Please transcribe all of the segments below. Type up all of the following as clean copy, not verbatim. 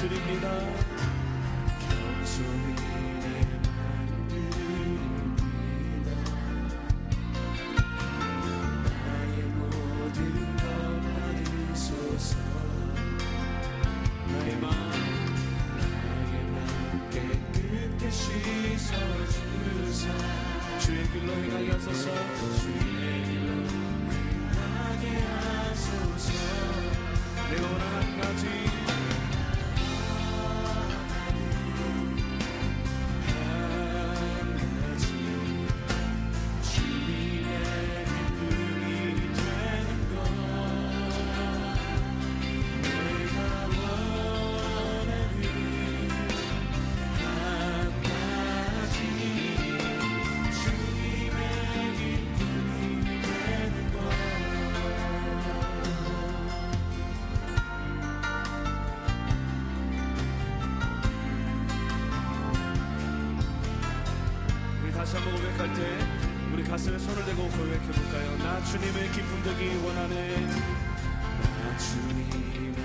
드립니다. 겸손히 내 마음 드립니다. 나의 모든 것 받으소서. 나의 마음 깨끗게 씻어주사 주의 길로 행하게 하소서. 주의 길로 행하게 하소서. 내가 원하는 한 가지 주님의 기쁨이 되는 것. 내가 원하는 한 가지 주님의 기쁨이 되는 것. 우리 다시 한번 고백할 때 우리 가슴에 손을 대고 고백해볼까요? 나 주님의 기쁨 되기 원하네. 나 주님의 기쁨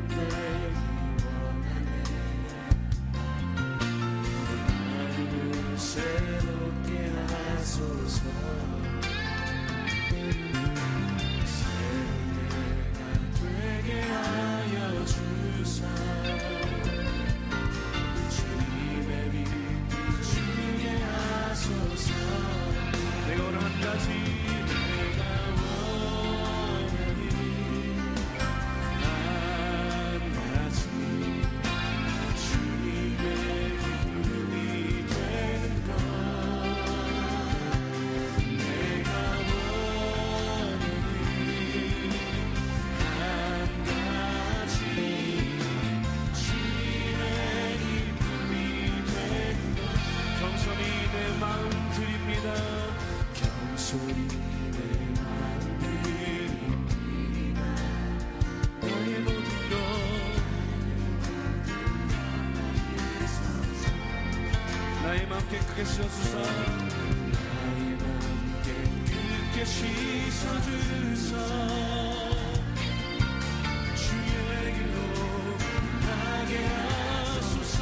되기 원하네. 나를 새롭게 하소서. 새로운 내가 되게 하여 주사. 주님의 빛 비추게 하소서. 내가 원하는 한 가지 내가 원하는 한 가지 주님의 기쁨이 되는 것. 내가 원하는 한 가지 주님의 기쁨이 되는 것. 겸손히 내 마음 드립니다. 겸손히 내 마음 드립니다. 나의 모든 것 나의 마음 깨끗게 씻어주사. 나의 마음 깨끗게 씻어주사. 주의 길로 가게 하소서.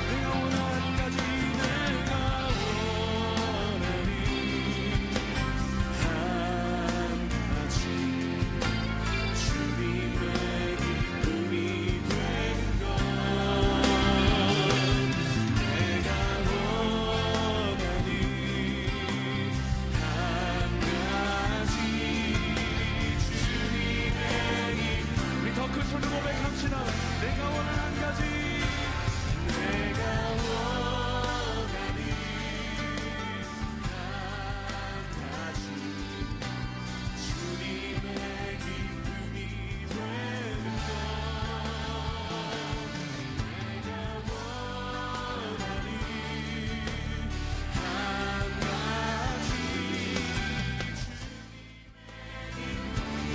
내가 원하는 한 가지 내가 원하는 한 가지 주님의 기쁨이 되는 것. 내가 원하는 한 가지 주님의 기쁨. 우리 더 큰 손으로 고백합시다. 내가 원하는 한 가지 내가 원하는 한 가지 주님의 기쁨이 되는 것. 내가 원하는 한 가지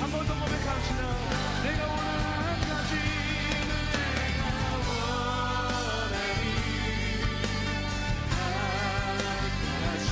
한 번 더 고백합시다. 내가 원하는 한 가지 내가 원하는 한 가지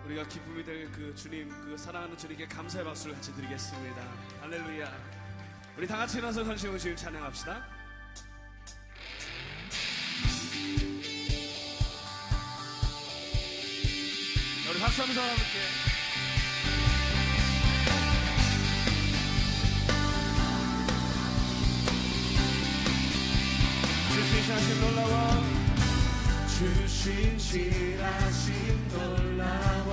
우리가 기쁨이 될 그 주님, 그 사랑하는 주님께 감사의 박수를 같이 드리겠습니다. 할렐루야. 우리 다 같이 일어나서 선심을 지금 찬양합시다. 우리 박수 한번 함께. 주신실하심 놀라워. 주신실하심 놀라워.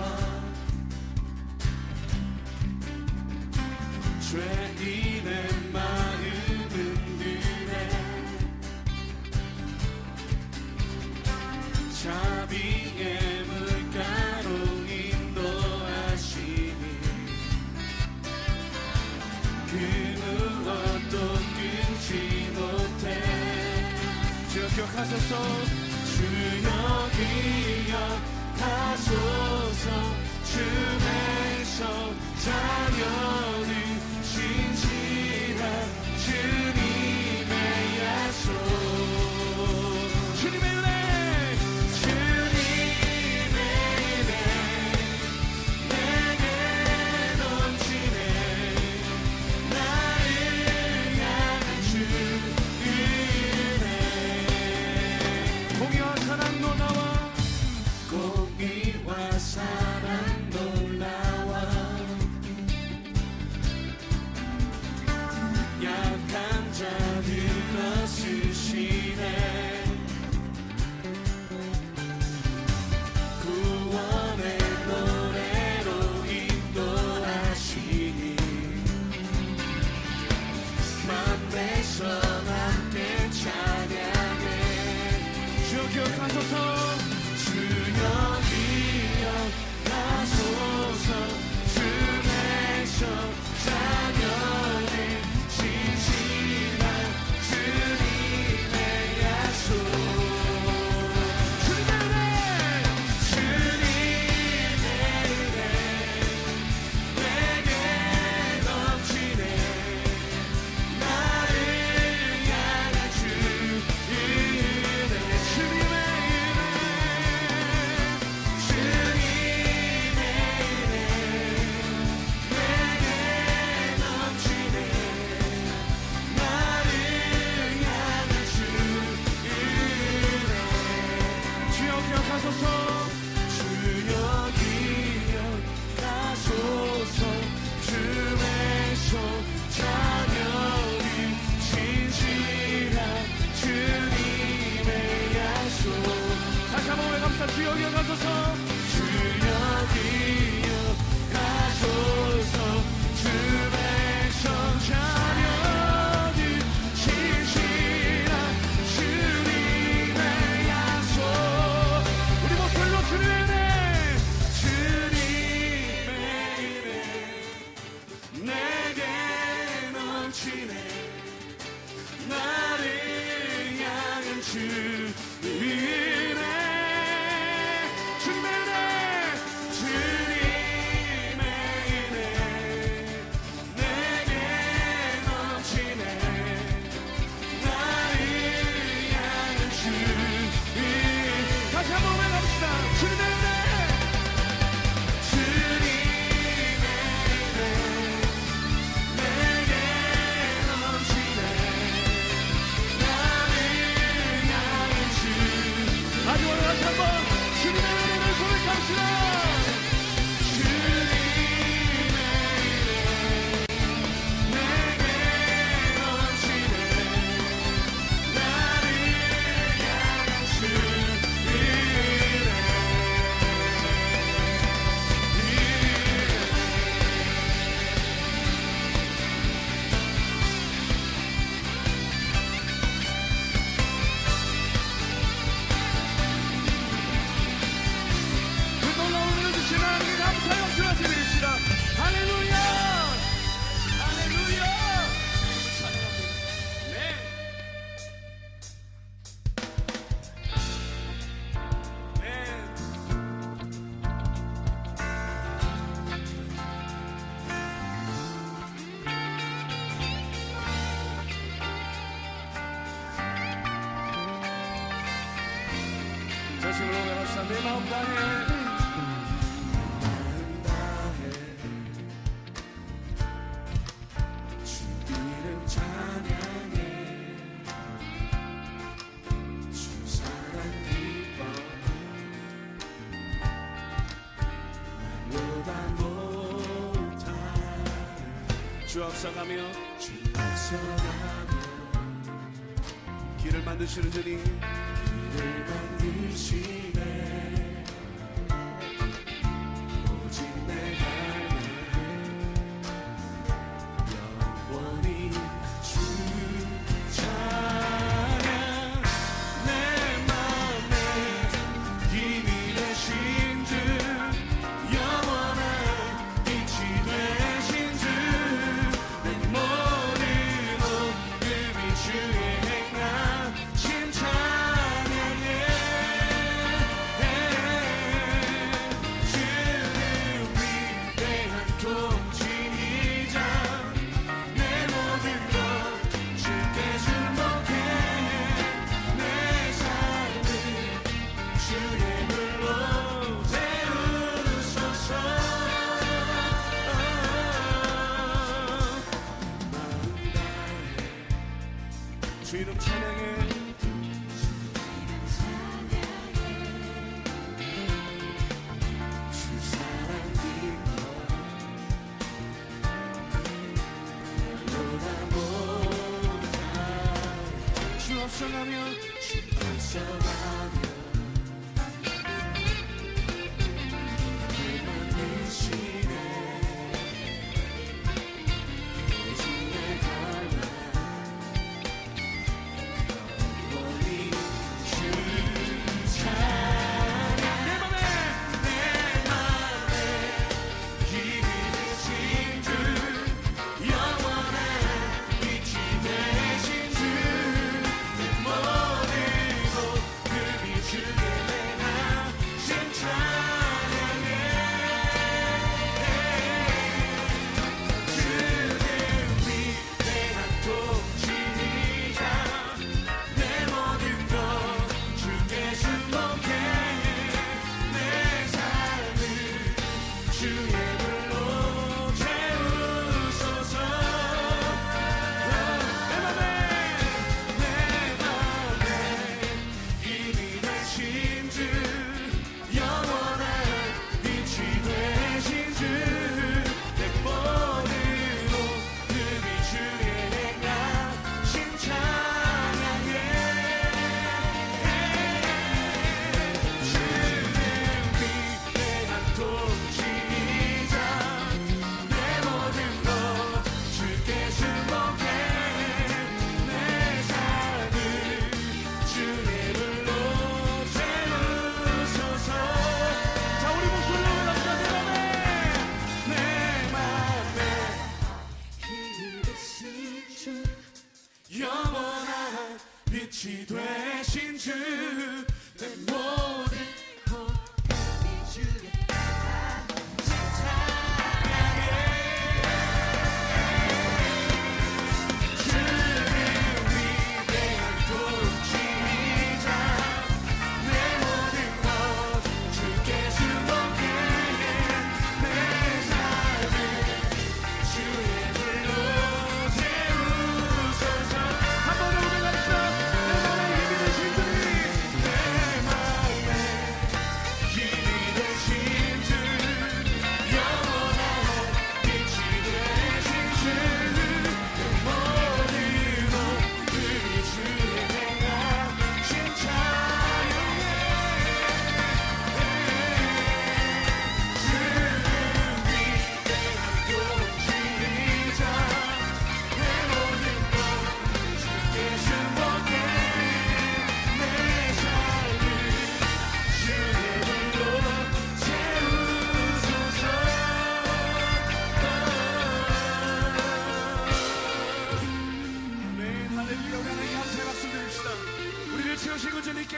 죄인의 마음은 드네. 자비의 물가로 기억하소서 주여 기억하소서 주의 성 자녀는 신실한 주님의 약속 주님의 은혜 내게 넘치네 나를 향한 주 은혜 공의와 사랑 놀라워 공의와 사랑 놀라워 약한 자들을 쓰시네 구원의 노래로 인도하시니 만대성 함께 찬양해 주여 기억하소서 주여 기억하소서 주의 성 자녀는 신실한 주님의 약속 주님의 은혜 내게 넘치네 나를 향한 주 은혜 주님의 주여 기억하소서 주여 기억하소서 주의 성 자녀는 신실한 주님의 약속 우리 목소리로 주님의 은혜 주님의 은혜 내게 넘치네 나를 향한 주 은혜 전심으로 외갑시다. 내 마음 다해 주 이름 찬양해 주 사랑 기뻐 말로 다 못하네 주 앞서가며 길을 만드시는 주님 길을 만드시네 오직 내 삶을 영원히 주 찬양 내 맘에 힘이 되신 주 영원한 빛이 되신 주 내 모든 온 금이 주의 행하심 찬양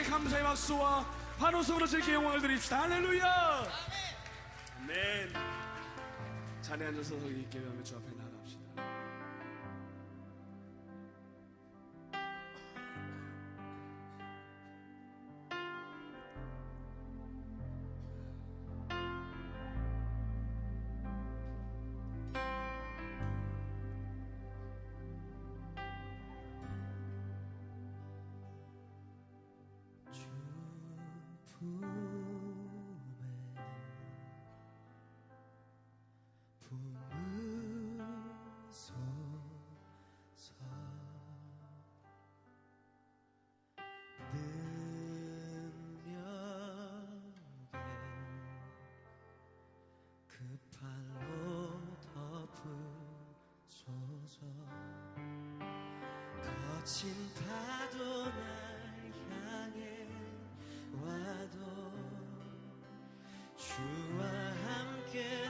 주님께 감사의 박수와 환호성으로 주님께 영광을 드립시다. 할렐루야. 아멘. 자리에 앉아서 있게 하며 주 앞에 나아갑시다. 거친 파도 날 향해 와도 주와 함께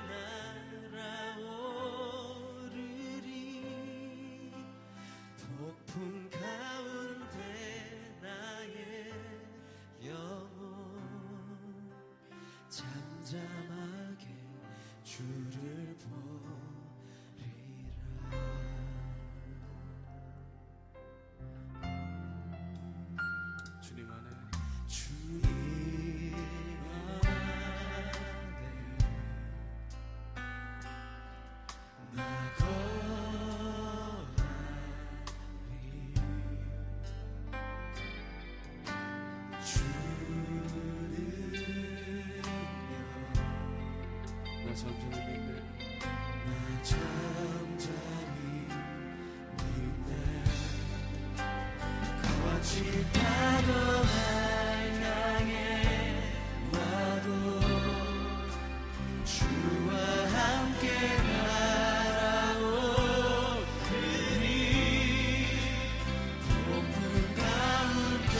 날아오르리. 폭풍 가운데 나의 영혼 잠잠하게 주를 보리라. 주님 안에 나 거하리. 나 잠잠히 믿네. 나 잠잠히 믿네. 거친 파도 날 향해 와도 주와 함께 날아오르니. 폭풍 가운데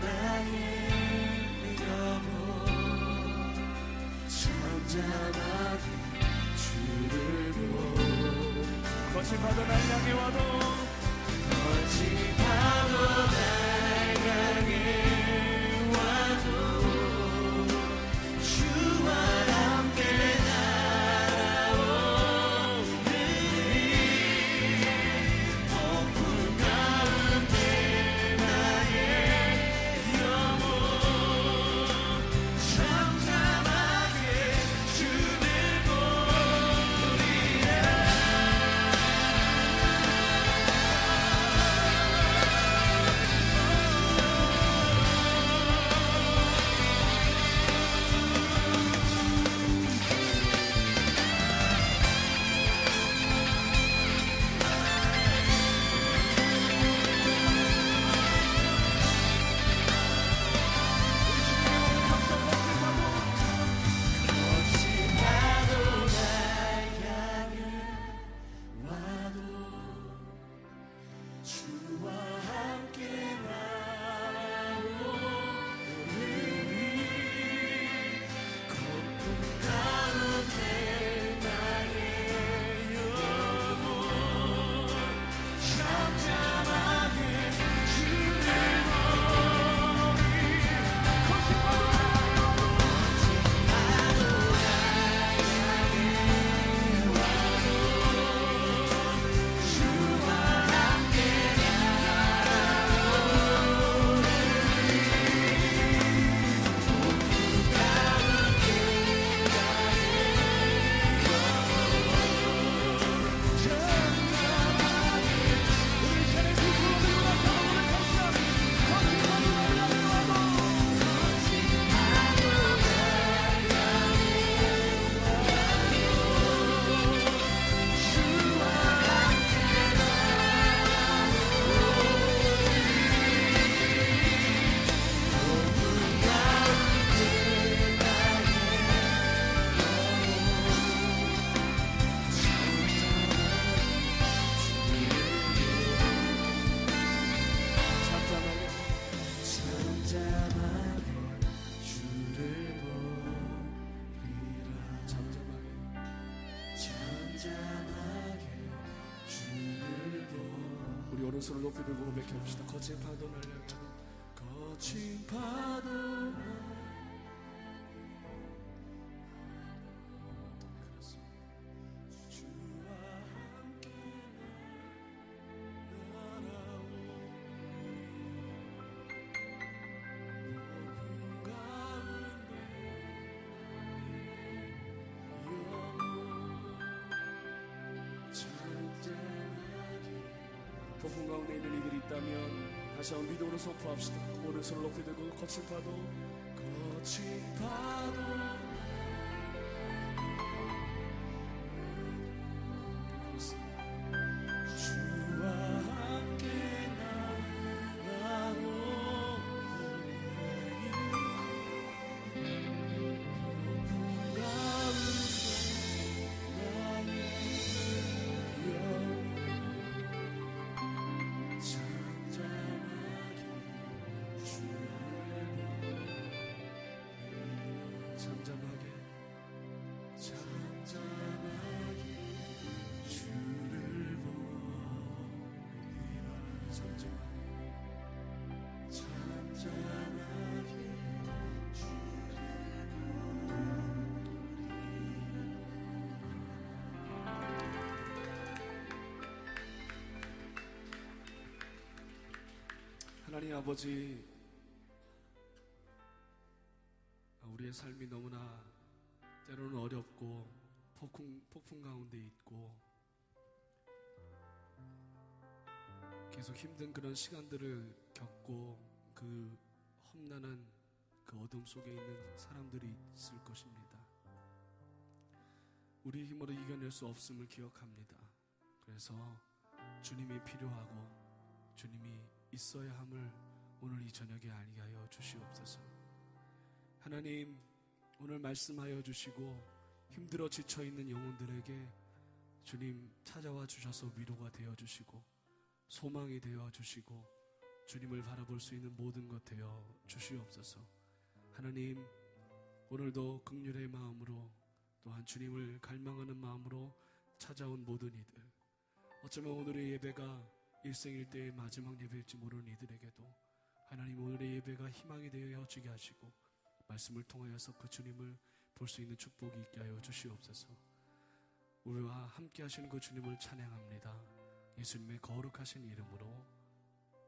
나의 영혼 잠잠하게 주를 거친 파도 날 향해 와도 거친 파도 날 향해 와도 주와 함께 날아오르니. 폭풍 가운데 나의 영혼 잠잠하게 주를 보리라. 거친 파도 날 향해 와도 주와 함께 날아오르니. 거품 가운데 나의 영혼 잠잠하게 주를 보리. 거친 파도 주와 함께 우리 오른손을 높이 들고 고백해 봅시다. 거친 파도 날 향해 거친 파도 주와 함께 날아오리 폭풍 가운데 폭풍 가운데 있는 이들이 있다면 다시 한번 믿음으로 선포합시다. 오른손을 높이 들고 거친 파도 주와 함께 날아오리 폭풍 가운데 나의 영혼 잠잠하게 주를 보리라. 잠잠하게 하나님 아버지, 우리의 삶이 너무나 때로는 어렵고 폭풍 가운데 있고 계속 힘든 그런 시간들을 겪고 그 험난한 그 어둠 속에 있는 사람들이 있을 것입니다. 우리 힘으로 이겨낼 수 없음을 기억합니다. 그래서 주님이 필요하고 주님이 있어야 함을 오늘 이 저녁에 알게 하여 주시옵소서. 하나님, 오늘 말씀하여 주시고 힘들어 지쳐있는 영혼들에게 주님 찾아와 주셔서 위로가 되어 주시고 소망이 되어 주시고 주님을 바라볼 수 있는 모든 것 되어 주시옵소서. 하나님, 오늘도 긍휼의 마음으로 또한 주님을 갈망하는 마음으로 찾아온 모든 이들, 어쩌면 오늘의 예배가 일생일대의 마지막 예배일지 모르는 이들에게도 하나님 오늘의 예배가 희망이 되어지게 하시고 말씀을 통하여서 그 주님을 볼 수 있는 축복이 있게 하여 주시옵소서. 우리와 함께 하시는 그 주님을 찬양합니다. 예수님의 거룩하신 이름으로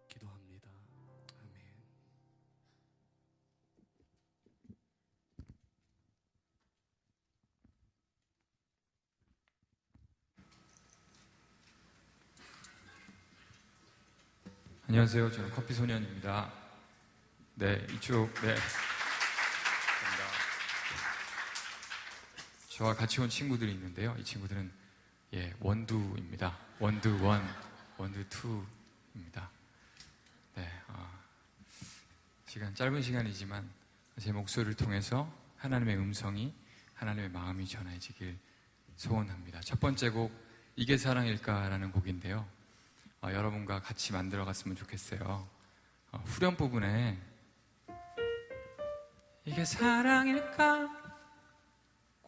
기도합니다. 아멘. 안녕하세요. 저는 커피소년입니다. 네, 이쪽, 네. 저와 같이 온 친구들이 있는데요. 이 친구들은 원두입니다. 원두 1, 원두 2입니다. 네, 짧은 시간이지만 제 목소리를 통해서 하나님의 음성이, 하나님의 마음이 전해지길 소원합니다. 첫 번째 곡, 이게 사랑일까라는 곡인데요. 여러분과 같이 만들어 갔으면 좋겠어요. 후렴 부분에 이게 사랑일까?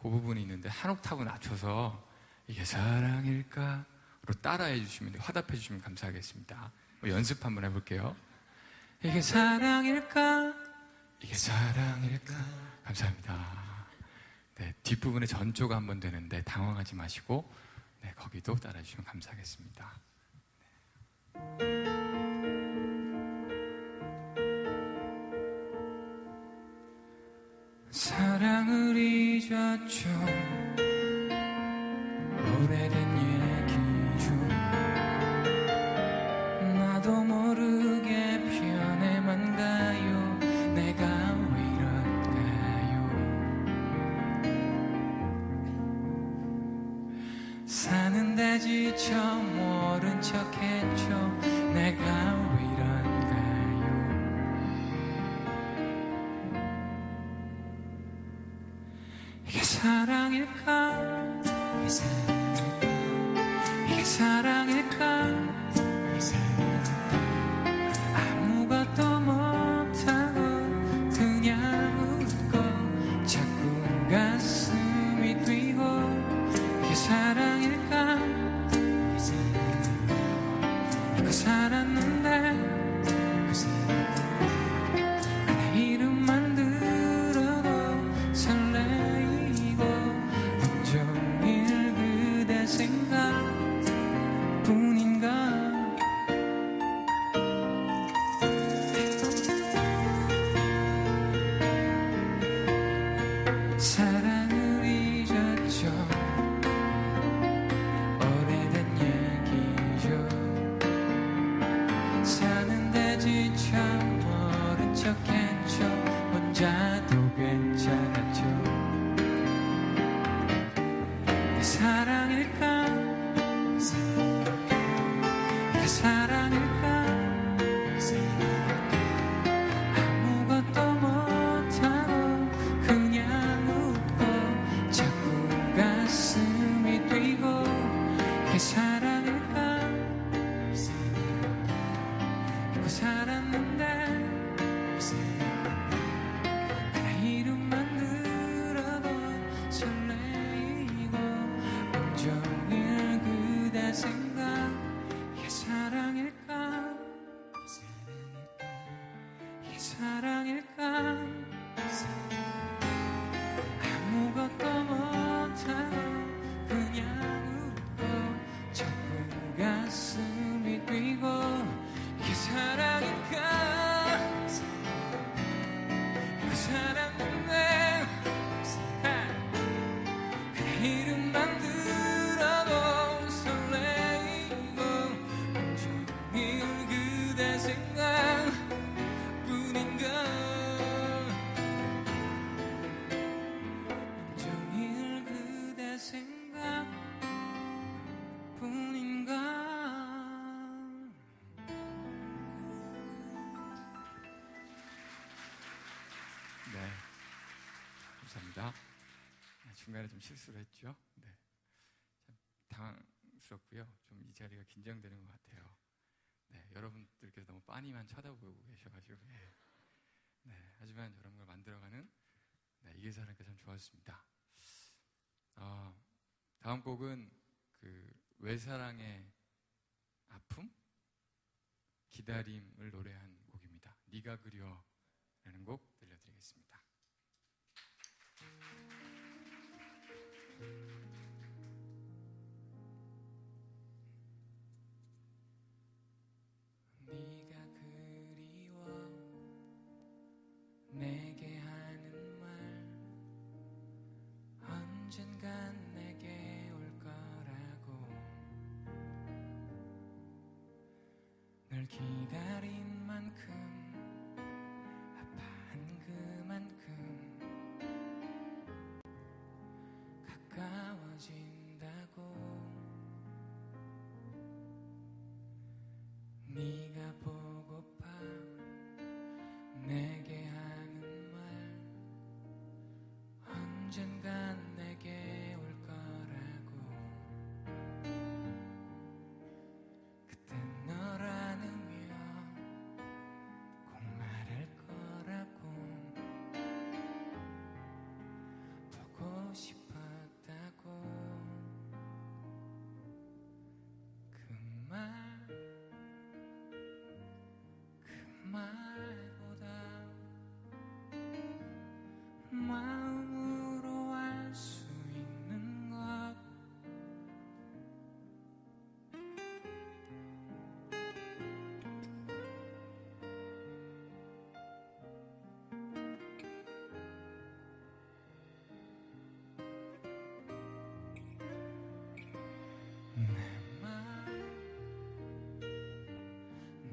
그 부분이 있는데 한 옥타브 낮춰서 이게 사랑일까? 로 따라해 주시면, 화답해 주시면 감사하겠습니다. 연습 한번 해볼게요. 이게 사랑일까? 이게 사랑일까? 감사합니다. 네, 뒷부분에 전조가 한번 되는데 당황하지 마시고 거기도 따라해 주시면 감사하겠습니다. 사랑을 잊었죠. 오래된 얘기 중 나도 모르게 편해만 가요. 내가 왜 이럴까요? 사는데 지쳐 모른 척했죠. 내가 왜 이럴까요? 이게 사랑일까? 이게 사랑일까? 이게 사랑일까? 이게 사랑일까? 아무것도 못하고 그냥 웃고 자꾸 가슴이 뛰고 이게 사랑일까? 이게 사랑일까? 잊고 살았는데 사랑을 잊었죠. 오래된 얘기죠. 사는데 지쳐 모른 척했죠. 혼자도 괜찮았죠. 내 사랑일까? 내 사랑일까? 아무것도 못하고 그냥 웃고 자꾸 가슴이 뛰고 이게 사랑일까? 잊고 살았는데 그대 이름만 들어도 설레이고 온종일 그대 생각 이게 사랑일까? 이게 사랑일까? 아무것도 못하고 그냥 웃고 자꾸 가슴이 뛰고 이게 사랑일까? 그 사랑인데 그 이름만 들어도 설레이고 온종일 그대 생각뿐인가. 온종일 그대 생각뿐인가. 네, 감사합니다. 중간에 좀 실수를 했죠. 네, 참 당황스럽고요. 좀 이 자리가 긴장되는 것 같아요. 네, 여러분들께서 너무 빤히만 쳐다보고 계셔가지고. 네, 하지만 저런 걸 만들어가는 이게 사랑니까 참 좋았습니다. 다음 곡은 그 외사랑의 아픔, 기다림을 노래한 곡입니다. 네가 그리워라는 곡 들려드리겠습니다. 네가 그리워 내게 하는 말 언젠간 내게 올 거라고 널 기다린 만큼 아파한 그만큼 가까워진다고 네가 보고파 내게 하는 말 언젠간 내게 올 거라고 그땐 널 안으며 꼭 말할 거라고 보고 싶었다고 그 말보다 마음으로 알 수 있는 것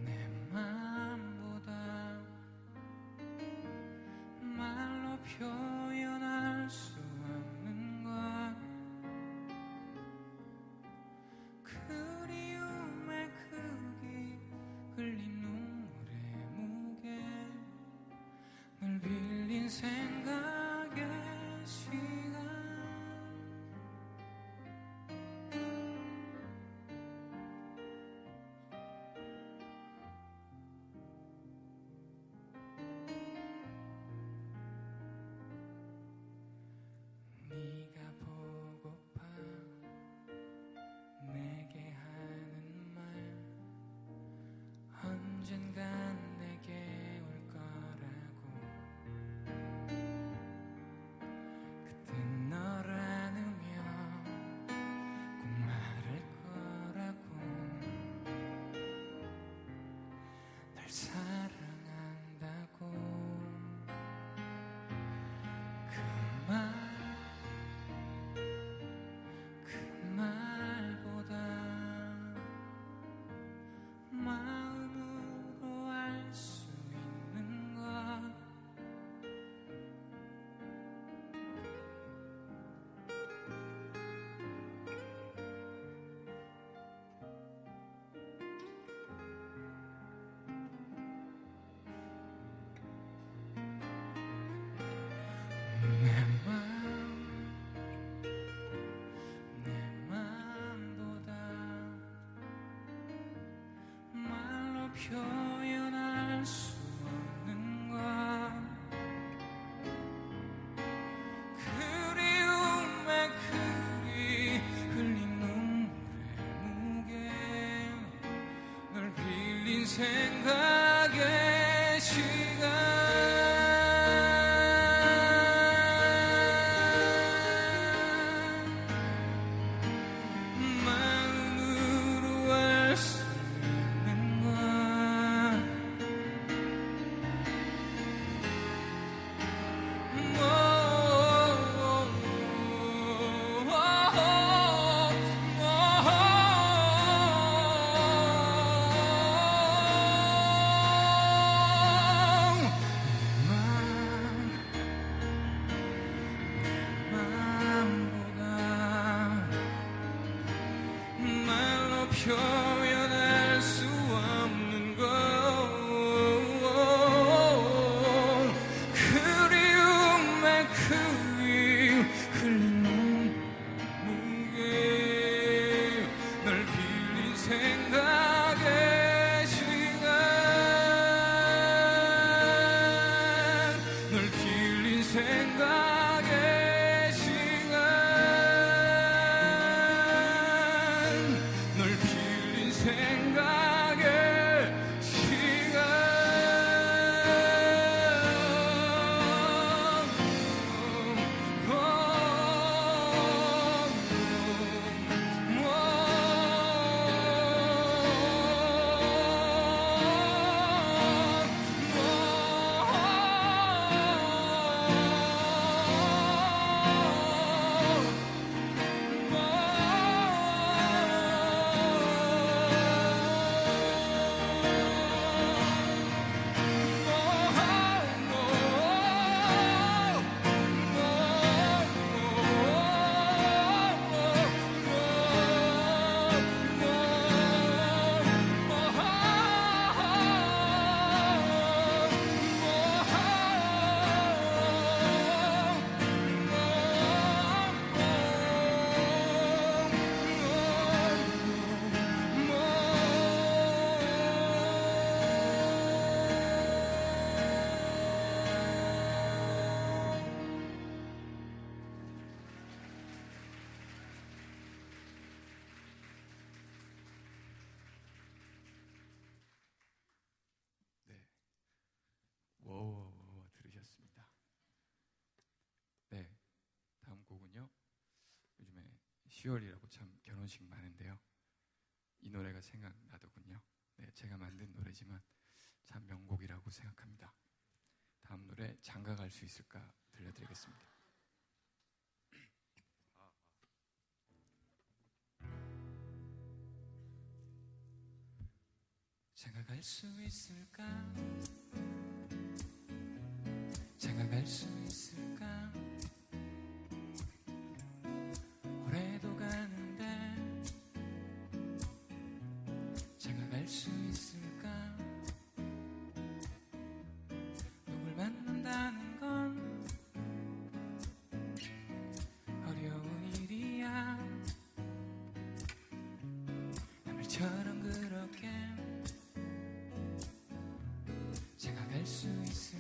내 마음보다 말로 표현할 수 없는 것 그리움의 크기 흘린 눈물의 무게 늘 빌린 생각의 시간 네가 보고파 내게 하는 말 언젠간 내게 올 거라고 표현할 수 없는 것 그리움의 크기 흘린 눈물의 무게 널 빌린 생각의 시간 표현할 수 없는 것 그리움의 크기 흘린 무게 널 빌린 생각의 시간 널 빌린 생각의 시간 널 빌린 생각의 시간 들으셨습니다. 네, 다음 곡은요. 요즘에 10월이라고 참 결혼식 많은데요. 이 노래가 생각나더군요. 네, 제가 만든 노래지만 참 명곡이라고 생각합니다. 다음 노래 장가갈 수 있을까 들려드리겠습니다. 장가갈 수 있을까? 장가갈 수 있을까? 올해도 가는데 장가갈 수 있을까? 누굴 만난다는 건 어려운 일이야. 남일처럼 그렇게 장가갈 수 있을까?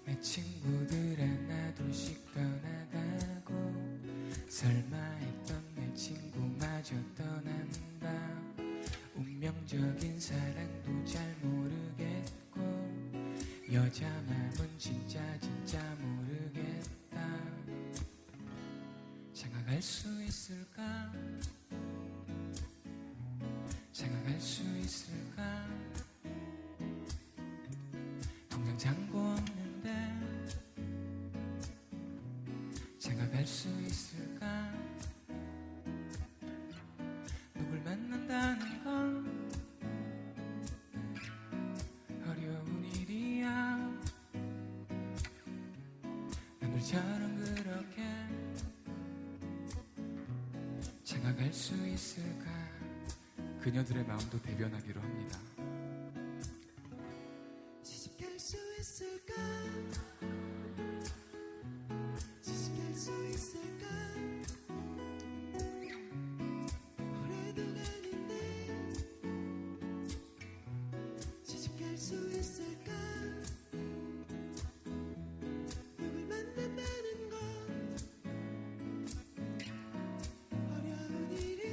내 친구들 하나둘씩 떠나가고 설마 했던 내 친구마저 떠난다. 운명적인 사랑도 잘 모르겠고 여자 마음은 진짜 모르겠다. 장가갈 수 있을까? 장가갈 수 있을까? 통장 잔고 없는데 장가갈 수 있을까? 누굴 만난다는 건 어려운 일이야. 남들처럼 그렇게 장가갈 수 있을까? 그녀들의 마음도 대변하기로 합니다. 시집갈 수 있을까? 시집갈 수 있을까? 올해도 수 있을까 누굴 만난다는 건 어려운 일이야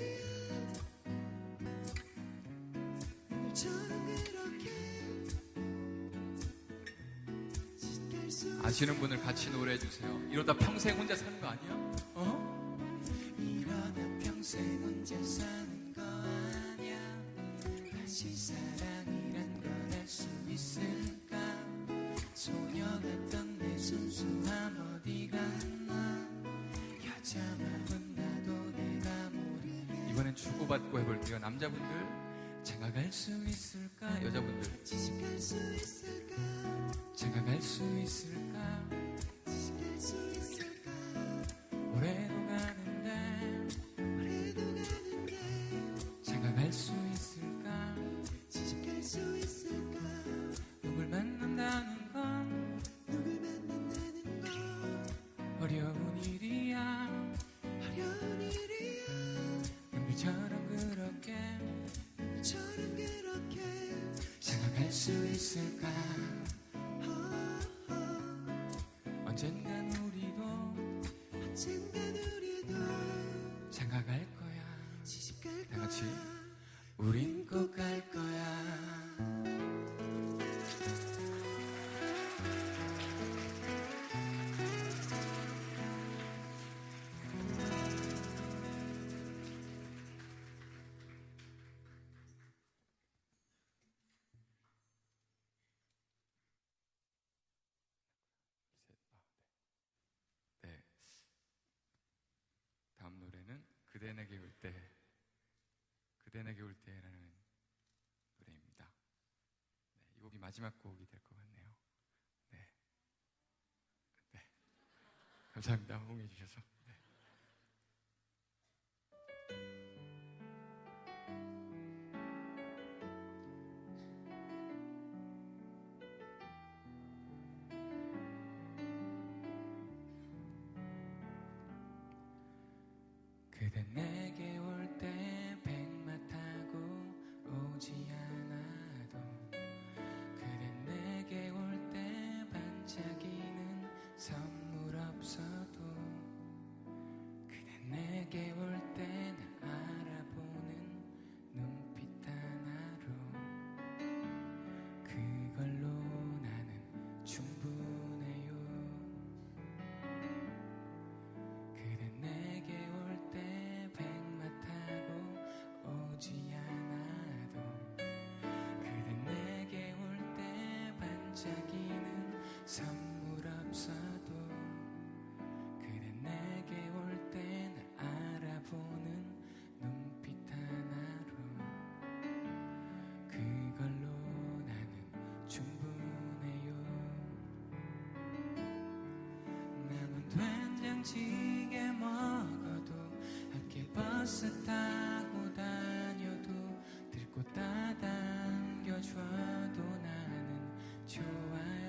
오늘처럼 그렇게 시집갈 수 아시는 분을 같이 노래해 주세요. 이러다 평생 혼자 사는 거 아니야? 이러다 평생 혼자 사는 거 아니야 다시 사랑이란 걸 알 수 있을까 소녀 같던 내 순수함 어디 갔나 여자 마음은 나도 내가 모르게 이번엔 주고받고 해볼게요. 남자분들 제가 갈 수 있을까? 여자분들 시집갈 수 있을까 제가 갈 수 있을까? 시집갈 수 있을까 올해도 가는데 제가 갈 수 있을까? 시집갈 수 있을까 누굴 만난다는 건 누굴 만난다는 건 어려운 일이야. 어려운 일이야 남들처럼 그렇게 처럼 그렇게 제가 갈 수 있을까? 언젠간 우리도 언젠간 우리도 장가 갈 거야. 시집갈 다 같이 거야 우린 꼭 갈 거야. 네. 다음 노래는 그대 내게 올 때, 그대 내게 올 때라는 노래입니다. 네, 이 곡이 마지막 곡이 될 것 같네요. 네. 네. 감사합니다. 호응해 주셔서. 네. 그대 내게 올 때 백마 타고 오지 않아도 그대 내게 올 때 반짝이는 선물 없어도 그대 내게 올 때 날 알아보는 눈빛 하나로 그걸로 나는 충분해요. 그대 내게 올 때 백마 타고 오지 않아도 그대 내게 올 때 반짝이는 선물 없어도 그대 내게 올 때 날 알아보는 눈빛 하나로 그걸로 나는 충분해요. 남은 된장찌개 먹어도 함께 버스 타고 다녀도 들고 따당겨줘도 나는 좋아요.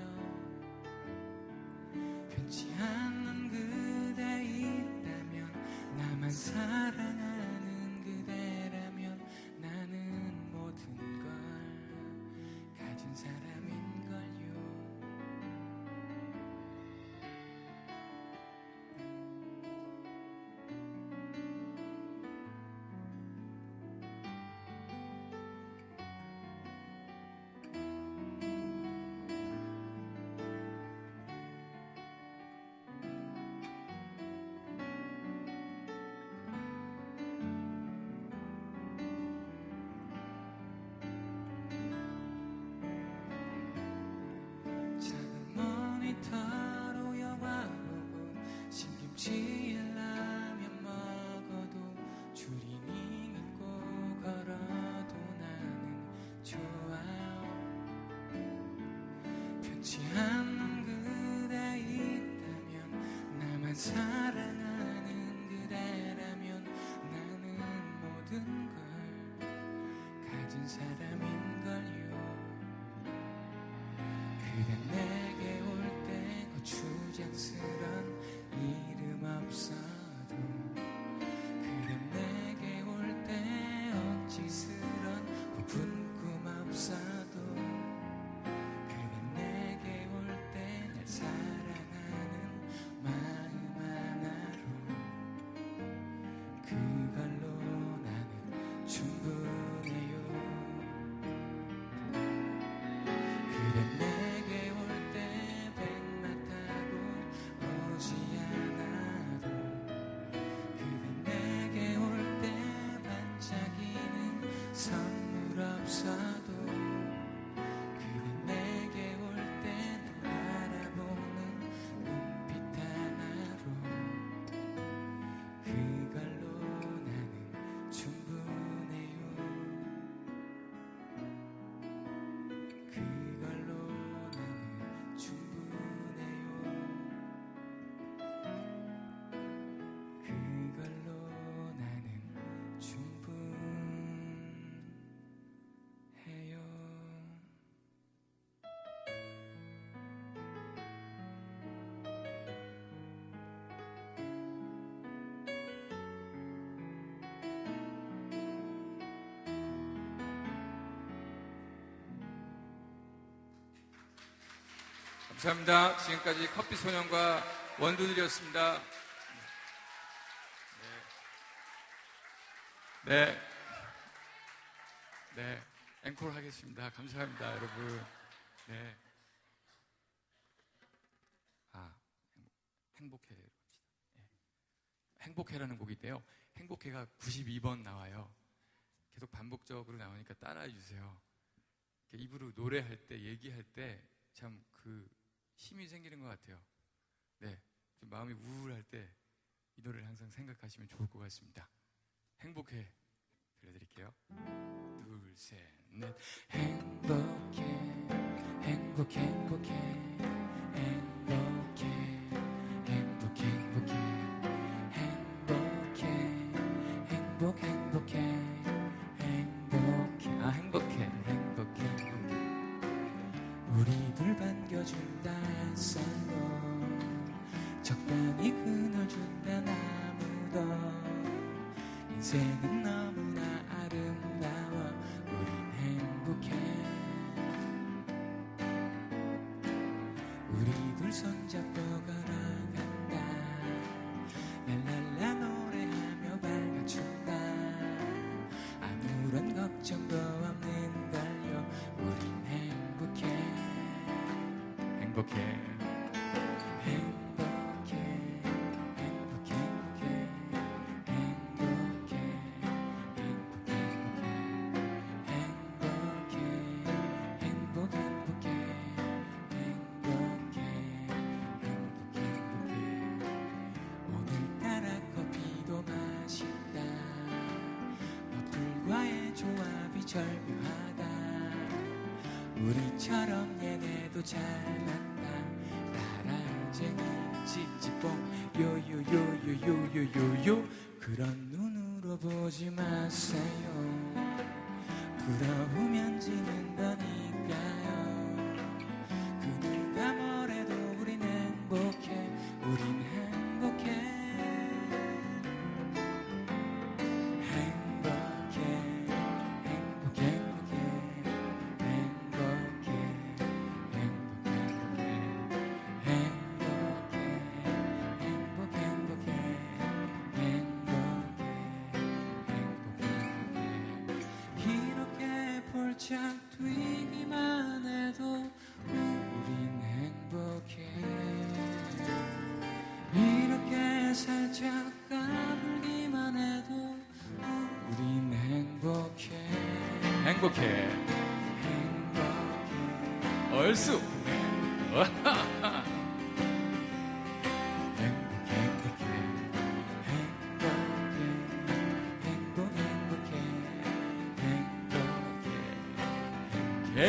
변치 않는 그대 있다면 나만 사랑하는 그대라면 나는 모든 걸 가진 사람인걸요. 작은 모니터로 영화 보고 신김치 라면 먹어도 추리닝 입고 걸어도 나는 좋아요. 변치 않는 그대 있다면 나만 사랑하는 그대라면 나는 모든 걸 가진 사람인걸요. 그대 내게 올 때 고추장스런 이름 없어도 그대 내게 올 때 억지스런 부푼 꿈 없어도 감사합니다. 지금까지 커피 소년과 원두들이었습니다. 네. 네. 앵콜 하겠습니다. 감사합니다, 여러분. 네. 행복해. 네. 행복해라는 곡인데요. 행복해가 92번 나와요. 계속 반복적으로 나오니까 따라해 주세요. 입으로 노래할 때, 얘기할 때 참 그 힘이 생기는 것 같아요. 네. 좀 마음이 우울할 때 이 노래를 항상 생각하시면 좋을 것 같습니다. 행복해 들려드릴게요. 둘, 셋, 넷. 행복해, 행복해, 행복해, 행복해, 행복해, 행복해, 행복해, 행복, 행복해, 행복해, 행복해, 행복해, 행복해. 우리들 반겨준다 햇살로 적당히 그늘준다 나무도 인생은 너무나 아름다워 우린 행복해. 우리들 손잡고 걸어간다 랄랄라 노래하며 밝아준다 아무런 걱정도 없는 걸요 우린 행복해. 행복해. 절묘하다 우리처럼 얘네도 잘난다 따라쟁이 찌찌뽕 요요요요요요요 그런 눈으로 보지 마세요 부러우면 지는 거니까요 그 누가 뭐래도 우린 행복해 우린 행복해 뛰기만 해도 우린 행복해 이렇게 살짝 까불기만 해도 우린 행복해 행복해 행복해 얼쑤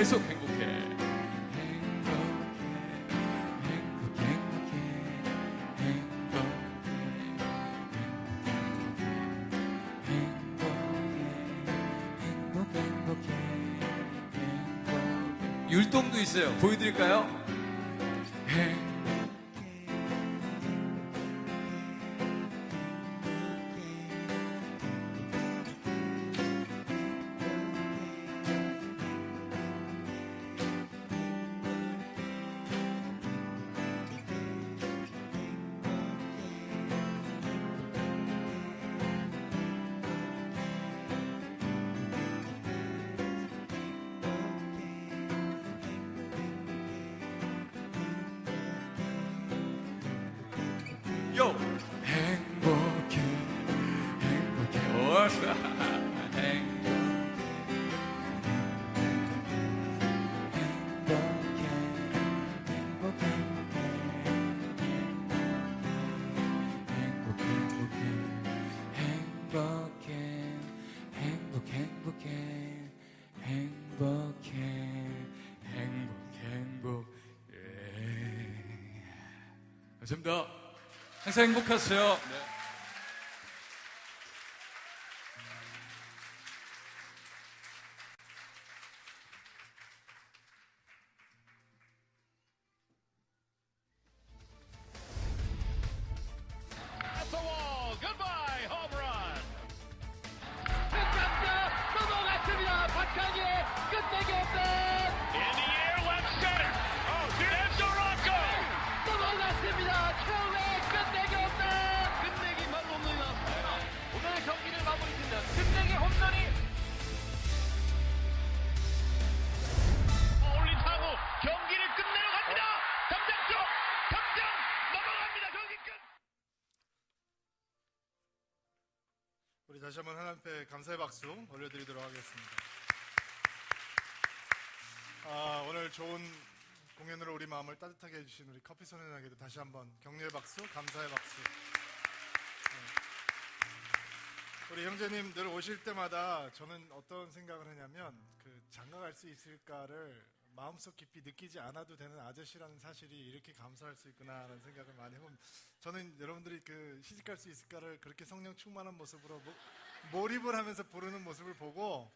계속 행복해. 행복해, 행복해, 행복해, 행복해, 행복해, 행복해. 율동도 있어요. 보여드릴까요? 요! 행복해, 행복해, 오사, 행복해, 행복해, 행복해, 행복해, 행복해, 행복해, 행복해. 감사합니다. 항상 행복하세요. 네. At the wall, goodbye, home run. 끝났다, 넘어갔습니다. 박찬희의 끝내기 홈런. In the air, left center. Oh, there's the rock. 다시 한번 하나님 앞에 감사의 박수 올려드리도록 하겠습니다. 오늘 좋은 공연으로 우리 마음을 따뜻하게 해주신 우리 커피 소년에게도 다시 한번 격려의 박수, 감사의 박수. 우리 형제님 늘 오실 때마다 저는 어떤 생각을 하냐면 장가갈 수 있을까를 마음속 깊이 느끼지 않아도 되는 아저씨라는 사실이 이렇게 감사할 수 있구나라는 생각을 많이 해봅니다. 저는 여러분들이 시집갈 수 있을까를 그렇게 성령 충만한 모습으로 몰입을 하면서 부르는 모습을 보고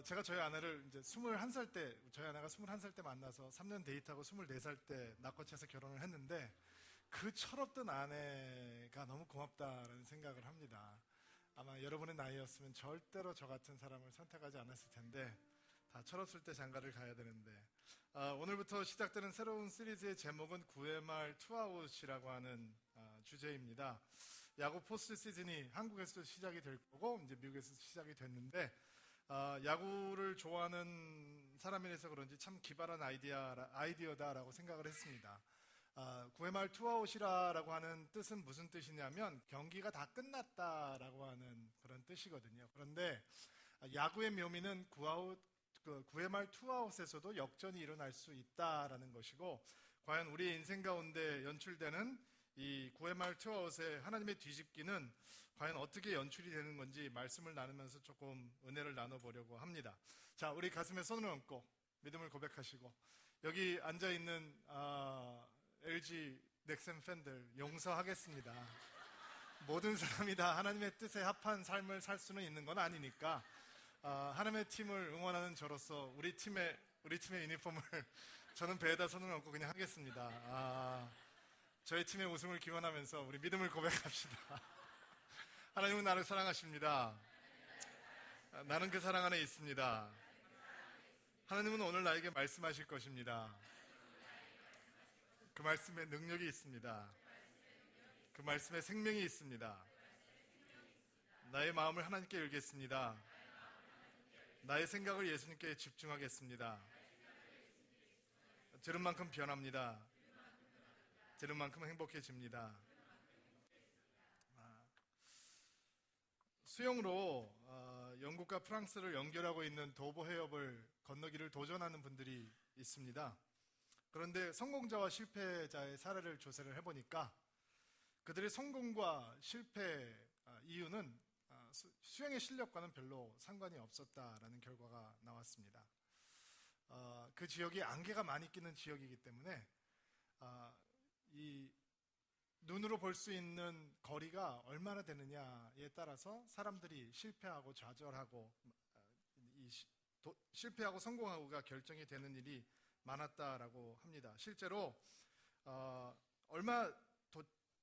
제가 저희 아내를 이제 21살 때, 저희 아내가 21살 때 만나서 3년 데이트하고 24살 때 납치해서 결혼을 했는데 그 철없던 아내가 너무 고맙다라는 생각을 합니다. 아마 여러분의 나이였으면 절대로 저 같은 사람을 선택하지 않았을 텐데 다 철없을 때 장가를 가야 되는데 오늘부터 시작되는 새로운 시리즈의 제목은 9회 말 투아웃이라고 하는 주제입니다. 야구 포스트 시즌이 한국에서도 시작이 될 거고 이제 미국에서도 시작이 됐는데 야구를 좋아하는 사람이라서 그런지 참 기발한 아이디어다라고 생각을 했습니다. 9회 말 투아웃이라고 하는 뜻은 무슨 뜻이냐면 경기가 다 끝났다라고 하는 그런 뜻이거든요. 그런데 야구의 묘미는 9회 말 투아웃에서도 역전이 일어날 수 있다라는 것이고 과연 우리의 인생 가운데 연출되는 이 9회 말 투아웃의 하나님의 뒤집기는 과연 어떻게 연출이 되는 건지 말씀을 나누면서 조금 은혜를 나눠보려고 합니다. 자, 우리 가슴에 손을 얹고 믿음을 고백하시고 여기 앉아있는 LG 넥센 팬들 용서하겠습니다. 모든 사람이 다 하나님의 뜻에 합한 삶을 살 수는 있는 건 아니니까 하나님의 팀을 응원하는 저로서 우리 팀의 유니폼을 저는 배에다 손을 얹고 그냥 하겠습니다. 저희 팀의 우승을 기원하면서 우리 믿음을 고백합시다. 하나님은 나를 사랑하십니다. 나는 그 사랑 안에 있습니다. 하나님은 오늘 나에게 말씀하실 것입니다. 그 말씀에 능력이 있습니다. 그 말씀에 생명이 있습니다. 나의 마음을 하나님께 열겠습니다. 나의 생각을 예수님께 집중하겠습니다. 들은 만큼 변합니다. 들은 만큼 행복해집니다. 수영으로 영국과 프랑스를 연결하고 있는 도보 해협을 건너기를 도전하는 분들이 있습니다. 그런데 성공자와 실패자의 사례를 조사를 해보니까 그들의 성공과 실패 이유는 수영의 실력과는 별로 상관이 없었다라는 결과가 나왔습니다. 그 지역이 안개가 많이 끼는 지역이기 때문에 이 눈으로 볼 수 있는 거리가 얼마나 되느냐에 따라서 사람들이 실패하고 좌절하고 실패하고 성공하고가 결정이 되는 일이 많았다라고 합니다. 실제로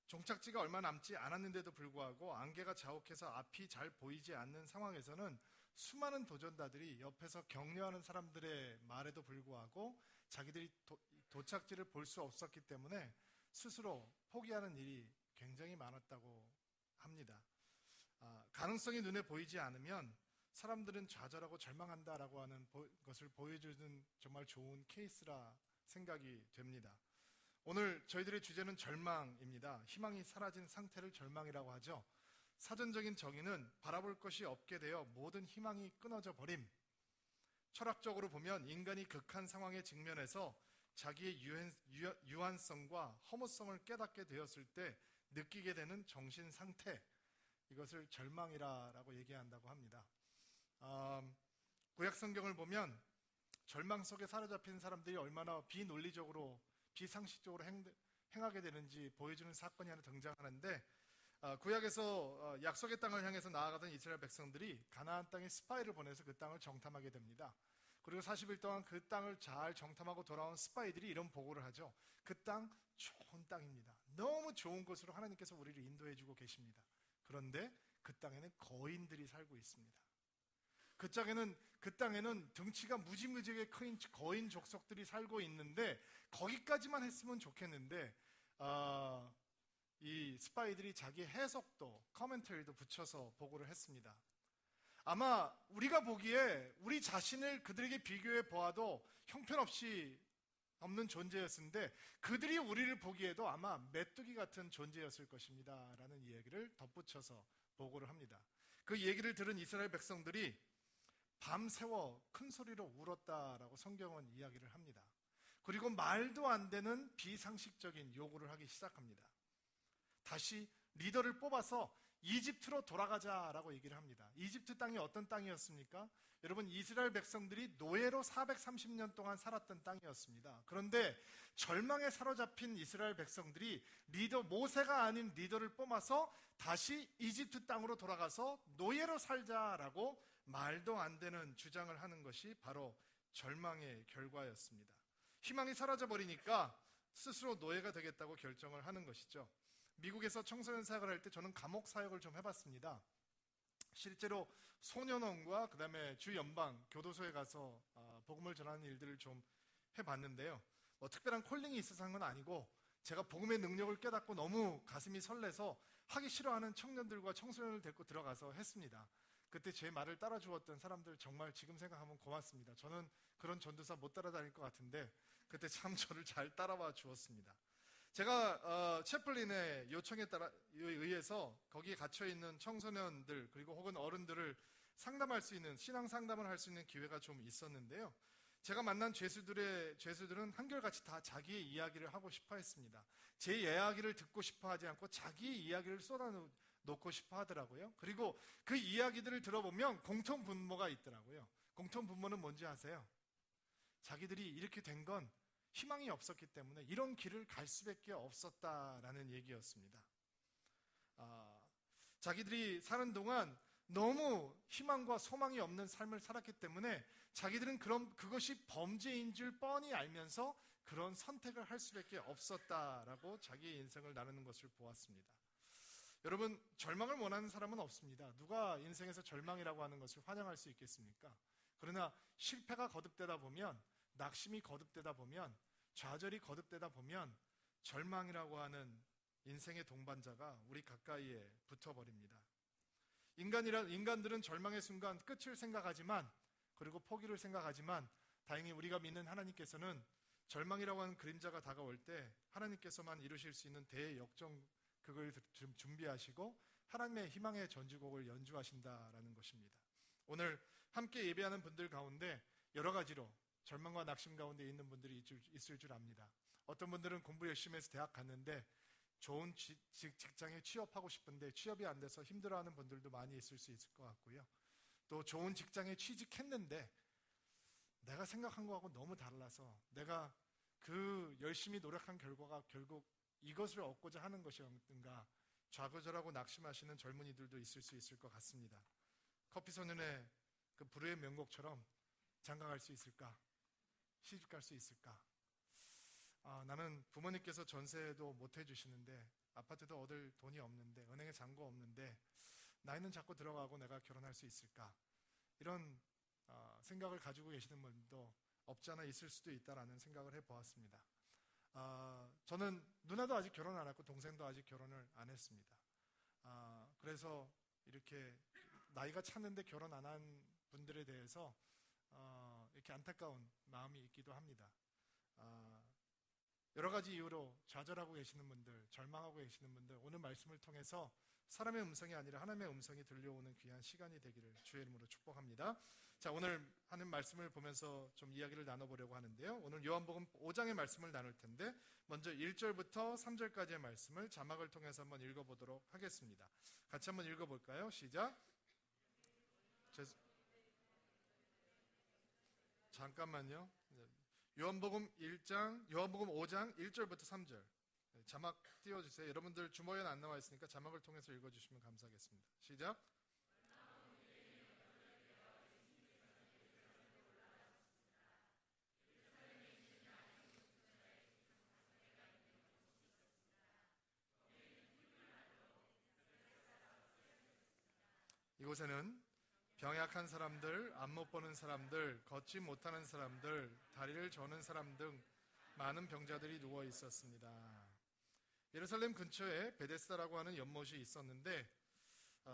종착지가 얼마 남지 않았는데도 불구하고 안개가 자욱해서 앞이 잘 보이지 않는 상황에서는 수많은 도전자들이 옆에서 격려하는 사람들의 말에도 불구하고 자기들이 도착지를 볼 수 없었기 때문에 스스로 포기하는 일이 굉장히 많았다고 합니다. 가능성이 눈에 보이지 않으면 사람들은 좌절하고 절망한다라고 하는 것을 보여주는 정말 좋은 케이스라 생각이 됩니다. 오늘 저희들의 주제는 절망입니다. 희망이 사라진 상태를 절망이라고 하죠. 사전적인 정의는 바라볼 것이 없게 되어 모든 희망이 끊어져 버림. 철학적으로 보면 인간이 극한 상황에 직면해서 자기의 유한성과 허무성을 깨닫게 되었을 때 느끼게 되는 정신 상태, 이것을 절망이라고 얘기한다고 합니다. 구약 성경을 보면 절망 속에 사로잡힌 사람들이 얼마나 비논리적으로 비상식적으로 행하게 되는지 보여주는 사건이 하나 등장하는데 구약에서 약속의 땅을 향해서 나아가던 이스라엘 백성들이 가나안 땅에 스파이를 보내서 그 땅을 정탐하게 됩니다. 그리고 40일 동안 그 땅을 잘 정탐하고 돌아온 스파이들이 이런 보고를 하죠. 그 땅 좋은 땅입니다. 너무 좋은 곳으로 하나님께서 우리를 인도해 주고 계십니다. 그런데 그 땅에는 거인들이 살고 있습니다. 그 땅에는 등치가 무지무지하게 큰 거인 족속들이 살고 있는데 거기까지만 했으면 좋겠는데 이 스파이들이 자기 해석도 커멘터리도 붙여서 보고를 했습니다. 아마 우리가 보기에 우리 자신을 그들에게 비교해 보아도 형편없이 없는 존재였는데 그들이 우리를 보기에도 아마 메뚜기 같은 존재였을 것입니다 라는 이야기를 덧붙여서 보고를 합니다. 그 얘기를 들은 이스라엘 백성들이 밤새워 큰 소리로 울었다라고 성경은 이야기를 합니다. 그리고 말도 안 되는 비상식적인 요구를 하기 시작합니다. 다시 리더를 뽑아서 이집트로 돌아가자라고 얘기를 합니다. 이집트 땅이 어떤 땅이었습니까? 여러분, 이스라엘 백성들이 노예로 430년 동안 살았던 땅이었습니다. 그런데 절망에 사로잡힌 이스라엘 백성들이 모세가 아닌 리더를 뽑아서 다시 이집트 땅으로 돌아가서 노예로 살자라고 말도 안 되는 주장을 하는 것이 바로 절망의 결과였습니다. 희망이 사라져버리니까 스스로 노예가 되겠다고 결정을 하는 것이죠. 미국에서 청소년 사역을 할 때 저는 감옥 사역을 좀 해봤습니다. 실제로 소년원과 그 다음에 주연방 교도소에 가서 복음을 전하는 일들을 좀 해봤는데요. 특별한 콜링이 있어서 한 건 아니고 제가 복음의 능력을 깨닫고 너무 가슴이 설레서 하기 싫어하는 청년들과 청소년을 데리고 들어가서 했습니다. 그때 제 말을 따라 주었던 사람들 정말 지금 생각하면 고맙습니다. 저는 그런 전도사 못 따라다닐 것 같은데 그때 참 저를 잘 따라와 주었습니다. 제가 채플린의 요청에 의해서 거기에 gat혀있는 청소년들 그리고 혹은 어른들을 상담할 수 있는 신앙 상담을 할 수 있는 기회가 좀 있었는데요. 제가 만난 죄수들은 한결같이 다 자기의 이야기를 하고 싶어 했습니다. 제 이야기를 듣고 싶어 하지 않고 자기의 이야기를 쏟아놓고 싶어 하더라고요. 그리고 그 이야기들을 들어보면 공통 분모가 있더라고요. 공통 분모는 뭔지 아세요? 자기들이 이렇게 된 건 희망이 없었기 때문에 이런 길을 갈 수밖에 없었다라는 얘기였습니다. 자기들이 사는 동안 너무 희망과 소망이 없는 삶을 살았기 때문에 자기들은 그것이 범죄인 줄 뻔히 알면서 그런 선택을 할 수밖에 없었다라고 자기의 인생을 나누는 것을 보았습니다. 여러분, 절망을 원하는 사람은 없습니다. 누가 인생에서 절망이라고 하는 것을 환영할 수 있겠습니까? 그러나 실패가 거듭되다 보면, 낙심이 거듭되다 보면, 좌절이 거듭되다 보면 절망이라고 하는 인생의 동반자가 우리 가까이에 붙어버립니다. 인간들은 절망의 순간 끝을 생각하지만, 그리고 포기를 생각하지만, 다행히 우리가 믿는 하나님께서는 절망이라고 하는 그림자가 다가올 때 하나님께서만 이루실 수 있는 대역전극을 준비하시고 하나님의 희망의 전주곡을 연주하신다라는 것입니다. 오늘 함께 예배하는 분들 가운데 여러 가지로 절망과 낙심 가운데 있는 분들이 있을 줄 압니다. 어떤 분들은 공부 열심히 해서 대학 갔는데 좋은 직장에 취업하고 싶은데 취업이 안 돼서 힘들어하는 분들도 많이 있을 수 있을 것 같고요. 또 좋은 직장에 취직했는데 내가 생각한 거하고 너무 달라서 내가 그 열심히 노력한 결과가 결국 이것을 얻고자 하는 것이었는가 좌거절하고 낙심하시는 젊은이들도 있을 수 있을 것 같습니다. 커피소년의 그 불후의 명곡처럼 장가갈 수 있을까? 시집갈 수 있을까? 나는 부모님께서 전세도 못 해주시는데 아파트도 얻을 돈이 없는데 은행에 잔고 없는데 나이는 자꾸 들어가고 내가 결혼할 수 있을까? 이런 생각을 가지고 계시는 분도 없지 않아 있을 수도 있다라는 생각을 해보았습니다. 저는 누나도 아직 결혼 안 했고 동생도 아직 결혼을 안 했습니다. 그래서 이렇게 나이가 찼는데 결혼 안 한 분들에 대해서 이렇게 안타까운 마음이 있기도 합니다. 여러 가지 이유로 좌절하고 계시는 분들, 절망하고 계시는 분들, 오늘 말씀을 통해서 사람의 음성이 아니라 하나님의 음성이 들려오는 귀한 시간이 되기를 주의 이름으로 축복합니다. 자, 오늘 하는 말씀을 보면서 좀 이야기를 나눠보려고 하는데요. 오늘 요한복음 5장의 말씀을 나눌 텐데 먼저 1절부터 3절까지의 말씀을 자막을 통해서 한번 읽어보도록 하겠습니다. 같이 한번 읽어볼까요? 시작. 잠깐만요. 요한복음 5장 1절부터 3절 자막 띄워주세요. 여러분들 주머니에 안 나와 있으니까 자막을 통해서 읽어주시면 감사하겠습니다. 시작. 이곳에는 병약한 사람들, 안 못 보는 사람들, 걷지 못하는 사람들, 다리를 저는 사람 등 많은 병자들이 누워 있었습니다. 예루살렘 근처에 베데스다라고 하는 연못이 있었는데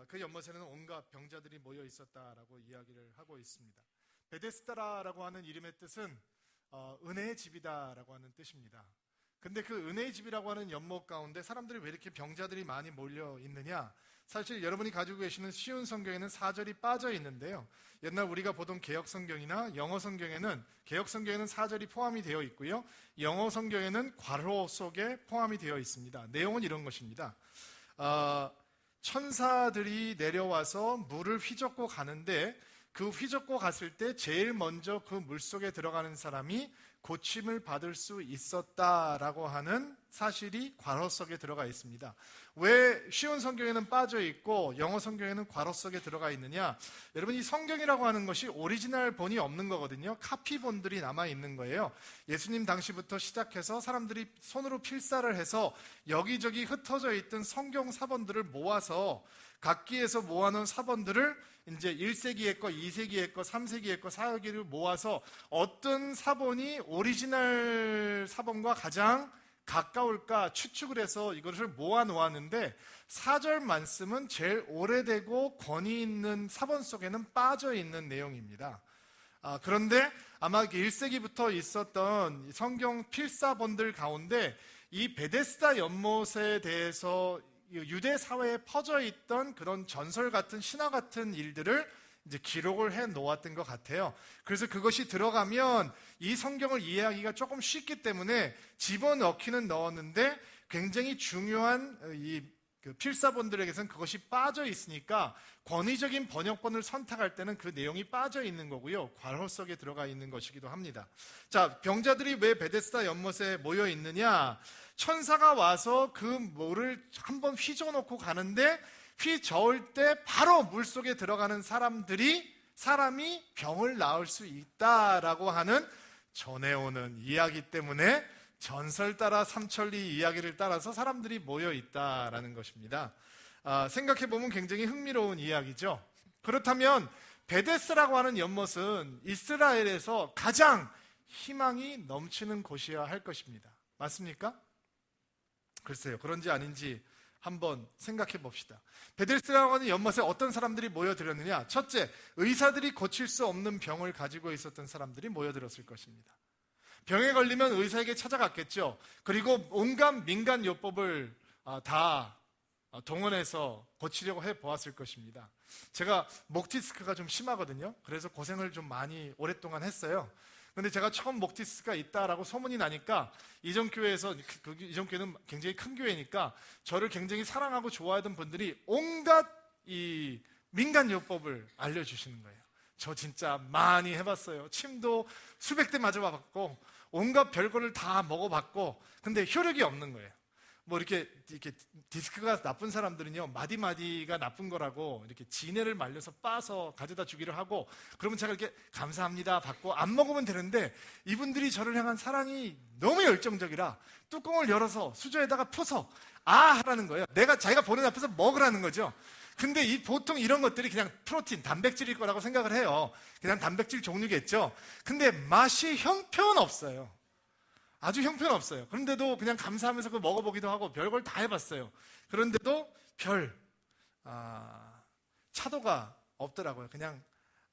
그 연못에는 온갖 병자들이 모여 있었다라고 이야기를 하고 있습니다. 베데스다라고 하는 이름의 뜻은 은혜의 집이다라고 하는 뜻입니다. 근데 그 은혜의 집이라고 하는 연못 가운데 사람들이 왜 이렇게 병자들이 많이 몰려 있느냐? 사실 여러분이 가지고 계시는 쉬운 성경에는 4절이 빠져 있는데요. 옛날 우리가 보던 개역 성경이나 영어 성경에는, 개역 성경에는 4절이 포함이 되어 있고요. 영어 성경에는 괄호 속에 포함이 되어 있습니다. 내용은 이런 것입니다. 천사들이 내려와서 물을 휘젓고 가는데, 그 휘젓고 갔을 때 제일 먼저 그 물속에 들어가는 사람이 고침을 받을 수 있었다라고 하는 사실이 괄호 속에 들어가 있습니다. 왜 쉬운 성경에는 빠져 있고 영어 성경에는 괄호 속에 들어가 있느냐? 여러분, 이 성경이라고 하는 것이 오리지널 본이 없는 거거든요. 카피본들이 남아 있는 거예요. 예수님 당시부터 시작해서 사람들이 손으로 필사를 해서 여기저기 흩어져 있던 성경 사본들을 모아서, 각기에서 모아놓은 사본들을 이제 1세기의 거, 2세기의 거, 3세기의 거, 4세기를 모아서 어떤 사본이 오리지널 사본과 가장 가까울까 추측을 해서 이것을 모아 놓았는데, 4절 말씀은 제일 오래되고 권위 있는 사본 속에는 빠져 있는 내용입니다. 그런데 아마 1세기부터 있었던 성경 필사본들 가운데 이 베데스다 연못에 대해서 유대 사회에 퍼져 있던 그런 전설 같은, 신화 같은 일들을 이제 기록을 해 놓았던 것 같아요. 그래서 그것이 들어가면 이 성경을 이해하기가 조금 쉽기 때문에 집어넣기는 넣었는데, 굉장히 중요한 이 필사본들에게서는 그것이 빠져 있으니까 권위적인 번역본을 선택할 때는 그 내용이 빠져 있는 거고요. 괄호 속에 들어가 있는 것이기도 합니다. 자, 병자들이 왜 베데스다 연못에 모여 있느냐? 천사가 와서 그 물을 한번 휘저어놓고 가는데, 휘저을 때 바로 물속에 들어가는 사람이 병을 나을 수 있다라고 하는 전해오는 이야기 때문에 전설 따라 삼천리 이야기를 따라서 사람들이 모여 있다라는 것입니다. 생각해보면 굉장히 흥미로운 이야기죠. 그렇다면 베데스라고 하는 연못은 이스라엘에서 가장 희망이 넘치는 곳이어야 할 것입니다. 맞습니까? 글쎄요, 그런지 아닌지 한번 생각해 봅시다. 베데스라고 하는 연못에 어떤 사람들이 모여들었느냐? 첫째, 의사들이 고칠 수 없는 병을 가지고 있었던 사람들이 모여들었을 것입니다. 병에 걸리면 의사에게 찾아갔겠죠. 그리고 온갖 민간 요법을 다 동원해서 고치려고 해보았을 것입니다. 제가 목 디스크가 좀 심하거든요. 그래서 고생을 좀 많이 오랫동안 했어요. 근데 제가 처음 목 디스크가 있다라고 소문이 나니까 이전교회에서, 이전교회는 굉장히 큰 교회니까 저를 굉장히 사랑하고 좋아하던 분들이 온갖 이 민간 요법을 알려주시는 거예요. 저 진짜 많이 해봤어요. 침도 수백 대 맞아봤고 온갖 별거를 다 먹어봤고, 근데 효력이 없는 거예요. 뭐 이렇게 디스크가 나쁜 사람들은요, 마디마디가 나쁜 거라고 이렇게 지네를 말려서 빻아서 가져다 주기를 하고, 그러면 제가 이렇게 감사합니다 받고 안 먹으면 되는데, 이분들이 저를 향한 사랑이 너무 열정적이라 뚜껑을 열어서 수저에다가 펴서 하라는 거예요. 자기가 보는 앞에서 먹으라는 거죠. 근데 보통 이런 것들이 그냥 프로틴, 단백질일 거라고 생각을 해요. 그냥 단백질 종류겠죠. 근데 맛이 형편없어요. 아주 형편없어요. 그런데도 그냥 감사하면서 그거 먹어보기도 하고 별걸 다 해봤어요. 그런데도 차도가 없더라고요. 그냥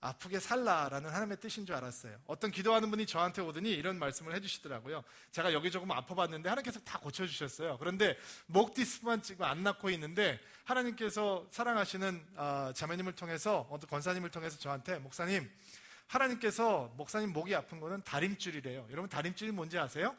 아프게 살라라는 하나님의 뜻인 줄 알았어요. 어떤 기도하는 분이 저한테 오더니 이런 말씀을 해주시더라고요. 제가 여기 조금 아파봤는데 하나님께서 다 고쳐주셨어요. 그런데 목 디스크만 지금 안 낫고 있는데, 하나님께서 사랑하시는 자매님을 통해서, 어떤 권사님을 통해서 저한테, 목사님, 하나님께서 목사님 목이 아픈 거는 다림줄이래요. 여러분, 다림줄이 뭔지 아세요?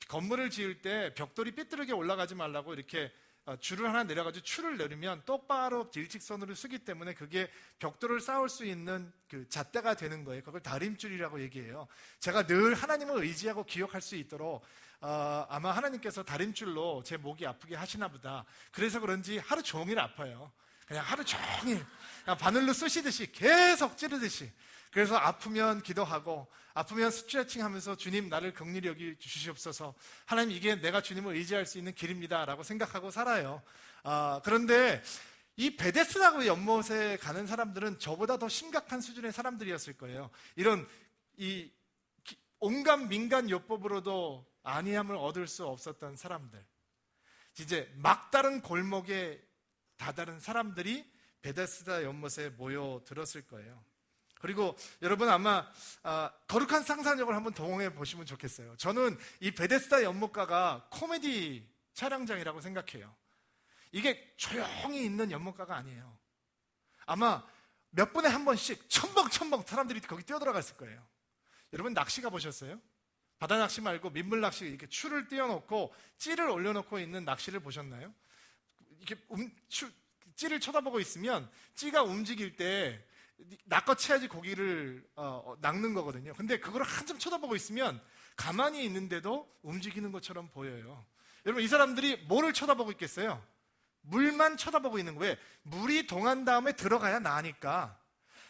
건물을 지을 때 벽돌이 삐뚤게 올라가지 말라고 이렇게 줄을 하나 내려가지고 추를 내리면 똑바로 일직선으로 쓰기 때문에 그게 벽돌을 쌓을 수 있는 그 잣대가 되는 거예요. 그걸 다림줄이라고 얘기해요. 제가 늘 하나님을 의지하고 기억할 수 있도록 아마 하나님께서 다림줄로 제 목이 아프게 하시나 보다. 그래서 그런지 하루 종일 아파요. 그냥 하루 종일 그냥 바늘로 쑤시듯이 계속 찌르듯이. 그래서 아프면 기도하고, 아프면 스트레칭 하면서 주님, 나를 긍휼히 여기 주시옵소서, 하나님, 이게 내가 주님을 의지할 수 있는 길입니다 라고 생각하고 살아요. 그런데 이 베데스라고 연못에 가는 사람들은 저보다 더 심각한 수준의 사람들이었을 거예요. 이런 온갖 민간 요법으로도 안위함을 얻을 수 없었던 사람들, 이제 막다른 골목에 다다른 사람들이 베데스다 연못에 모여들었을 거예요. 그리고 여러분 아마 거룩한 상상력을 한번 동원해 보시면 좋겠어요. 저는 이 베데스다 연못가가 코미디 촬영장이라고 생각해요. 이게 조용히 있는 연못가가 아니에요. 아마 몇 분에 한 번씩 첨벙첨벙 사람들이 거기 뛰어들어갔을 거예요. 여러분 낚시 가보셨어요? 바다 낚시 말고 민물 낚시, 이렇게 추를 띄워놓고 찌를 올려놓고 있는 낚시를 보셨나요? 이렇게 찌를 쳐다보고 있으면 찌가 움직일 때 낚아채야지 고기를 낚는 거거든요. 근데 그걸 한참 쳐다보고 있으면 가만히 있는데도 움직이는 것처럼 보여요. 여러분 이 사람들이 뭐를 쳐다보고 있겠어요? 물만 쳐다보고 있는 거예요. 물이 동한 다음에 들어가야 나니까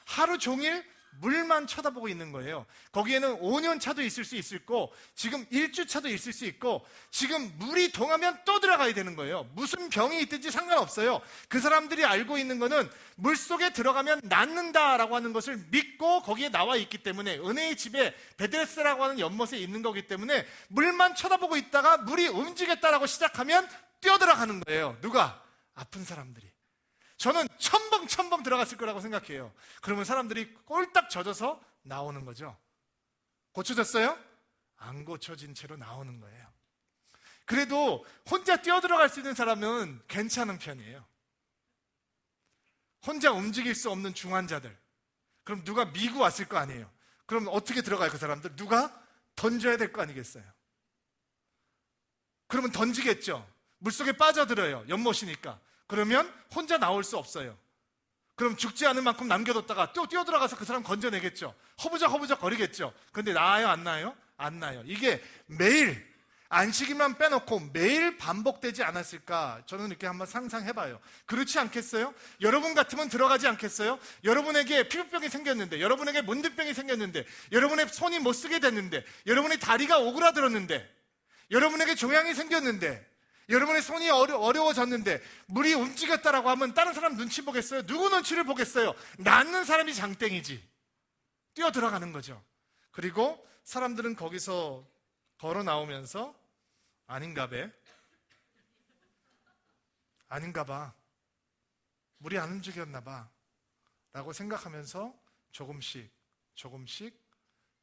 하루 종일 물만 쳐다보고 있는 거예요. 거기에는 5년 차도 있을 수 있을 거, 지금 1주 차도 있을 수 있고, 지금 물이 동하면 또 들어가야 되는 거예요. 무슨 병이 있든지 상관없어요. 그 사람들이 알고 있는 거는 물 속에 들어가면 낫는다라고 하는 것을 믿고 거기에 나와 있기 때문에, 은혜의 집에 베데스다라고 하는 연못에 있는 거기 때문에 물만 쳐다보고 있다가 물이 움직였다라고 시작하면 뛰어들어가는 거예요. 누가? 아픈 사람들이. 저는 첨벙첨벙 들어갔을 거라고 생각해요. 그러면 사람들이 꼴딱 젖어서 나오는 거죠. 고쳐졌어요? 안 고쳐진 채로 나오는 거예요. 그래도 혼자 뛰어들어갈 수 있는 사람은 괜찮은 편이에요. 혼자 움직일 수 없는 중환자들, 그럼 누가 미고 왔을 거 아니에요. 그럼 어떻게 들어가요? 그 사람들 누가 던져야 될 거 아니겠어요? 그러면 던지겠죠. 물속에 빠져들어요. 연못이니까. 그러면 혼자 나올 수 없어요. 그럼 죽지 않을 만큼 남겨뒀다가 또 뛰어들어가서 그 사람 건져내겠죠. 허부적 거리겠죠. 근데 나아요? 안 나아요? 안 나요. 이게 매일 안식일만 빼놓고 매일 반복되지 않았을까? 저는 이렇게 한번 상상해봐요. 그렇지 않겠어요? 여러분 같으면 들어가지 않겠어요? 여러분에게 피부병이 생겼는데, 여러분에게 문둥병이 생겼는데, 여러분의 손이 못 쓰게 됐는데, 여러분의 다리가 오그라들었는데, 여러분에게 종양이 생겼는데, 여러분의 손이 어려워졌는데 물이 움직였다라고 하면 다른 사람 눈치 보겠어요? 누구 눈치를 보겠어요? 낫는 사람이 장땡이지. 뛰어 들어가는 거죠. 그리고 사람들은 거기서 걸어 나오면서 아닌가 봐, 물이 안 움직였나 봐 라고 생각하면서 조금씩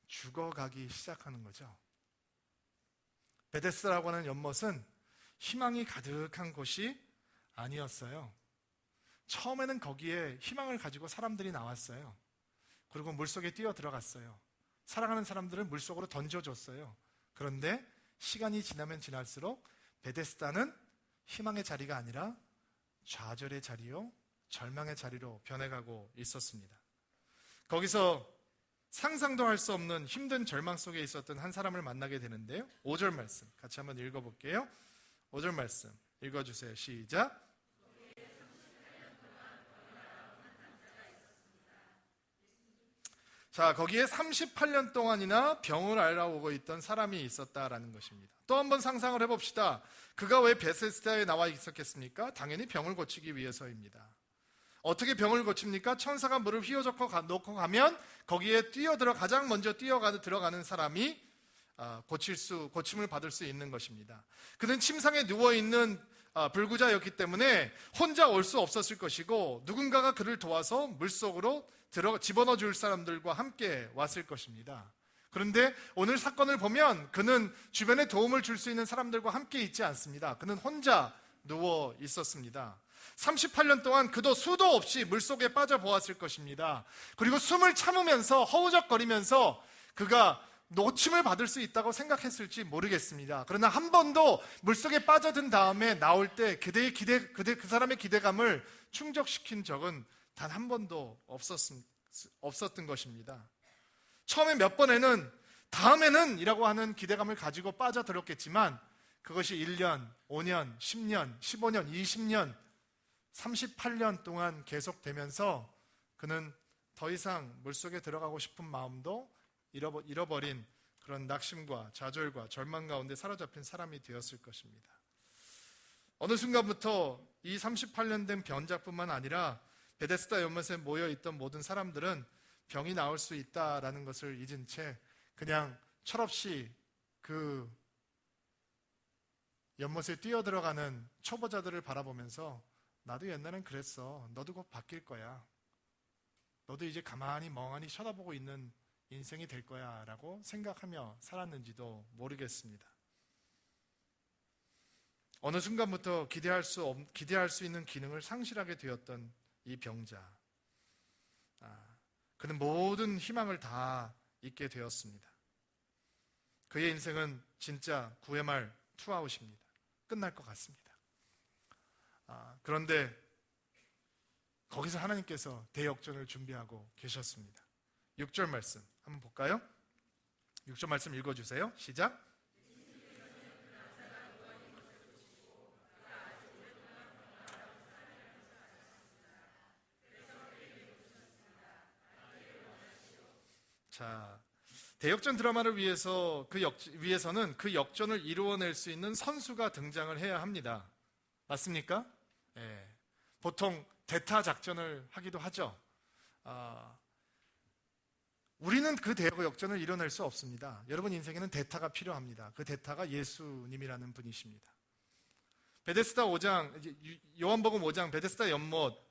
죽어가기 시작하는 거죠. 베데스다라고 하는 연못은 희망이 가득한 곳이 아니었어요. 처음에는 거기에 희망을 가지고 사람들이 나왔어요. 그리고 물속에 뛰어 들어갔어요. 사랑하는 사람들을 물속으로 던져줬어요. 그런데 시간이 지나면 지날수록 베데스다는 희망의 자리가 아니라 좌절의 자리요, 절망의 자리로 변해가고 있었습니다. 거기서 상상도 할 수 없는 힘든 절망 속에 있었던 한 사람을 만나게 되는데요. 5절 말씀 같이 한번 읽어볼게요. 5절 말씀 읽어주세요. 시작. 자, 거기에 38년 동안이나 병을 앓아오고 있던 사람이 있었다라는 것입니다. 또 한번 상상을 해봅시다. 그가 왜 베데스다에 나와 있었겠습니까? 당연히 병을 고치기 위해서입니다. 어떻게 병을 고칩니까? 천사가 물을 휘어잡고 놓고 가면 거기에 가장 먼저 들어가는 사람이 고침을 받을 수 있는 것입니다. 그는 침상에 누워있는 불구자였기 때문에 혼자 올 수 없었을 것이고, 누군가가 그를 도와서 물속으로 집어넣어 줄 사람들과 함께 왔을 것입니다. 그런데 오늘 사건을 보면 그는 주변에 도움을 줄 수 있는 사람들과 함께 있지 않습니다. 그는 혼자 누워 있었습니다. 38년 동안 그도 수도 없이 물속에 빠져보았을 것입니다. 그리고 숨을 참으면서 허우적거리면서 그가 노침을 받을 수 있다고 생각했을지 모르겠습니다. 그러나 한 번도 물속에 빠져든 다음에 나올 때 그 사람의 기대감을 충족시킨 적은 단 한 번도 없었던 것입니다. 처음에 몇 번에는 다음에는 이라고 하는 기대감을 가지고 빠져들었겠지만 그것이 1년, 5년, 10년, 15년, 20년, 38년 동안 계속되면서 그는 더 이상 물속에 들어가고 싶은 마음도 잃어버린 그런 낙심과 좌절과 절망 가운데 사로잡힌 사람이 되었을 것입니다. 어느 순간부터 이 38년 된 병자뿐만 아니라 베데스다 연못에 모여있던 모든 사람들은 병이 나올 수 있다라는 것을 잊은 채 그냥 철없이 그 연못에 뛰어들어가는 초보자들을 바라보면서 나도 옛날엔 그랬어. 너도 곧 바뀔 거야. 너도 이제 가만히 멍하니 쳐다보고 있는 인생이 될 거야 라고 생각하며 살았는지도 모르겠습니다. 어느 순간부터 기대할 수 있는 기능을 상실하게 되었던 이 병자, 그는 모든 희망을 다 잊게 되었습니다. 그의 인생은 진짜 9회 말 투아웃입니다. 끝날 것 같습니다. 그런데 거기서 하나님께서 대역전을 준비하고 계셨습니다. 6절 말씀 한번 볼까요? 6절 말씀 읽어주세요. 시작. 자, 대역전 드라마를 위해서는 그 역전을 이루어낼 수 있는 선수가 등장을 해야 합니다. 맞습니까? 예. 보통 대타 작전을 하기도 하죠. 우리는 그 역전을 이뤄낼 수 없습니다. 여러분 인생에는 대타가 필요합니다. 그 대타가 예수님이라는 분이십니다. 베데스다 5장, 요한복음 5장 베데스다 연못,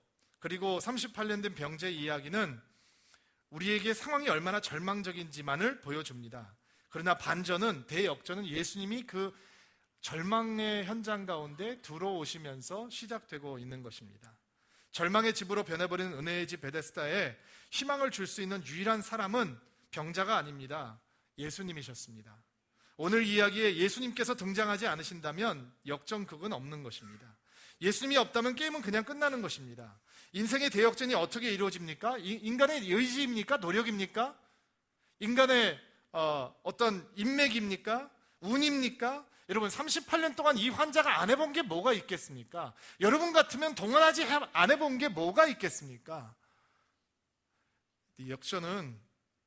그리고 38년 된 병자의 이야기는 우리에게 상황이 얼마나 절망적인지만을 보여줍니다. 그러나 반전은, 대역전은 예수님이 그 절망의 현장 가운데 들어오시면서 시작되고 있는 것입니다. 절망의 집으로 변해버린 은혜의 집 베데스다에 희망을 줄 수 있는 유일한 사람은 병자가 아닙니다. 예수님이셨습니다. 오늘 이야기에 예수님께서 등장하지 않으신다면 역전극은 없는 것입니다. 예수님이 없다면 게임은 그냥 끝나는 것입니다. 인생의 대역전이 어떻게 이루어집니까? 인간의 의지입니까? 노력입니까? 인간의 어떤 인맥입니까? 운입니까? 여러분 38년 동안 이 환자가 안 해본 게 뭐가 있겠습니까? 여러분 같으면 동원하지 안 해본 게 뭐가 있겠습니까? 이 역전은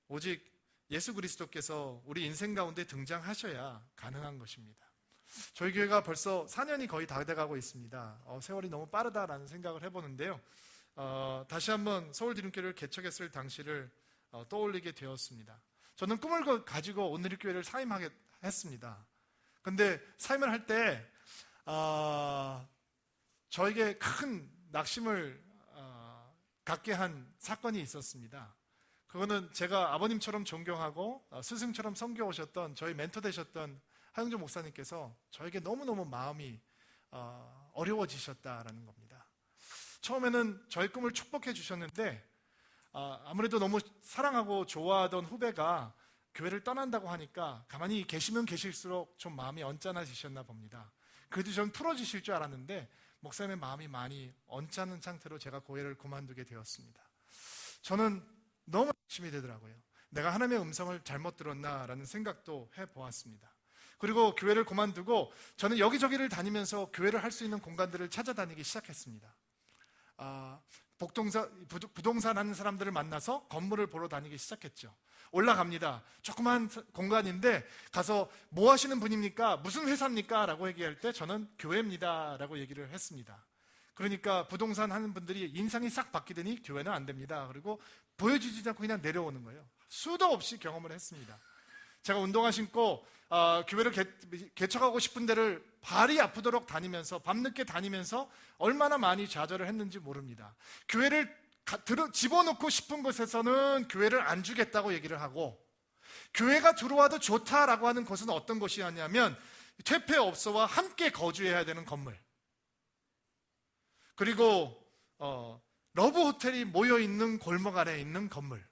오직 예수 그리스도께서 우리 인생 가운데 등장하셔야 가능한 것입니다. 저희 교회가 벌써 4년이 거의 다 돼가고 있습니다. 세월이 너무 빠르다라는 생각을 해보는데요. 다시 한번 서울드림교회를 개척했을 당시를 떠올리게 되었습니다. 저는 꿈을 가지고 온누리교회를 사임하게 했습니다. 근데 사임을 할 때 저에게 큰 낙심을 갖게 한 사건이 있었습니다. 그거는 제가 아버님처럼 존경하고 스승처럼 섬겨오셨던 저희 멘토 되셨던 하영조 목사님께서 저에게 너무너무 마음이 어려워지셨다라는 겁니다. 처음에는 저의 꿈을 축복해 주셨는데 아무래도 너무 사랑하고 좋아하던 후배가 교회를 떠난다고 하니까 가만히 계시면 계실수록 좀 마음이 언짢아지셨나 봅니다. 그래도 전 풀어주실 줄 알았는데 목사님의 마음이 많이 언짢은 상태로 제가 교회를 그만두게 되었습니다. 저는 너무 낙심이 되더라고요. 내가 하나님의 음성을 잘못 들었나라는 생각도 해보았습니다. 그리고 교회를 그만두고 저는 여기저기를 다니면서 교회를 할 수 있는 공간들을 찾아다니기 시작했습니다. 부동산 하는 사람들을 만나서 건물을 보러 다니기 시작했죠. 올라갑니다. 조그만 공간인데 가서 뭐 하시는 분입니까? 무슨 회사입니까? 라고 얘기할 때 저는 교회입니다 라고 얘기를 했습니다. 그러니까 부동산 하는 분들이 인상이 싹 바뀌더니 교회는 안 됩니다. 그리고 보여주지 않고 그냥 내려오는 거예요. 수도 없이 경험을 했습니다. 제가 운동화 신고 교회를 개척하고 싶은 데를 발이 아프도록 다니면서 밤늦게 다니면서 얼마나 많이 좌절을 했는지 모릅니다. 교회를 집어넣고 싶은 곳에서는 교회를 안 주겠다고 얘기를 하고, 교회가 들어와도 좋다라고 하는 것은 어떤 것이었냐면 퇴폐업소와 함께 거주해야 되는 건물, 그리고 러브 호텔이 모여있는 골목 안에 있는 건물,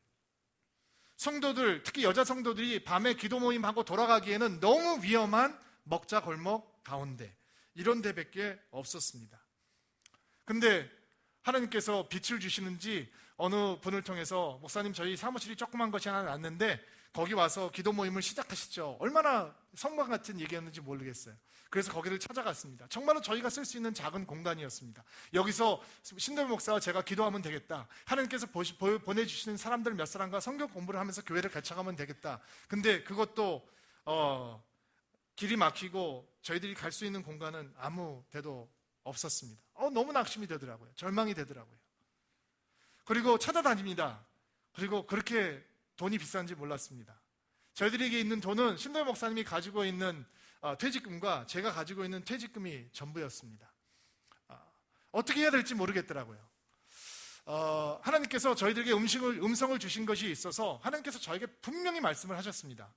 성도들, 특히 여자 성도들이 밤에 기도 모임하고 돌아가기에는 너무 위험한 먹자 골목 가운데, 이런 데밖에 없었습니다. 근데 하나님께서 빛을 주시는지 어느 분을 통해서 목사님 저희 사무실이 조그만 것이 하나 났는데 거기 와서 기도 모임을 시작하시죠. 얼마나 성경 같은 얘기였는지 모르겠어요. 그래서 거기를 찾아갔습니다. 정말로 저희가 쓸 수 있는 작은 공간이었습니다. 여기서 신도현 목사와 제가 기도하면 되겠다. 하나님께서 보내주시는 사람들 몇 사람과 성경 공부를 하면서 교회를 개척하면 되겠다. 근데 그것도 길이 막히고 저희들이 갈 수 있는 공간은 아무 데도 없었습니다. 너무 낙심이 되더라고요. 절망이 되더라고요. 그리고 찾아다닙니다. 그리고 그렇게 돈이 비싼지 몰랐습니다. 저희들에게 있는 돈은 신도현 목사님이 가지고 있는 퇴직금과 제가 가지고 있는 퇴직금이 전부였습니다. 어떻게 해야 될지 모르겠더라고요. 하나님께서 저희들에게 음성을 주신 것이 있어서 하나님께서 저에게 분명히 말씀을 하셨습니다.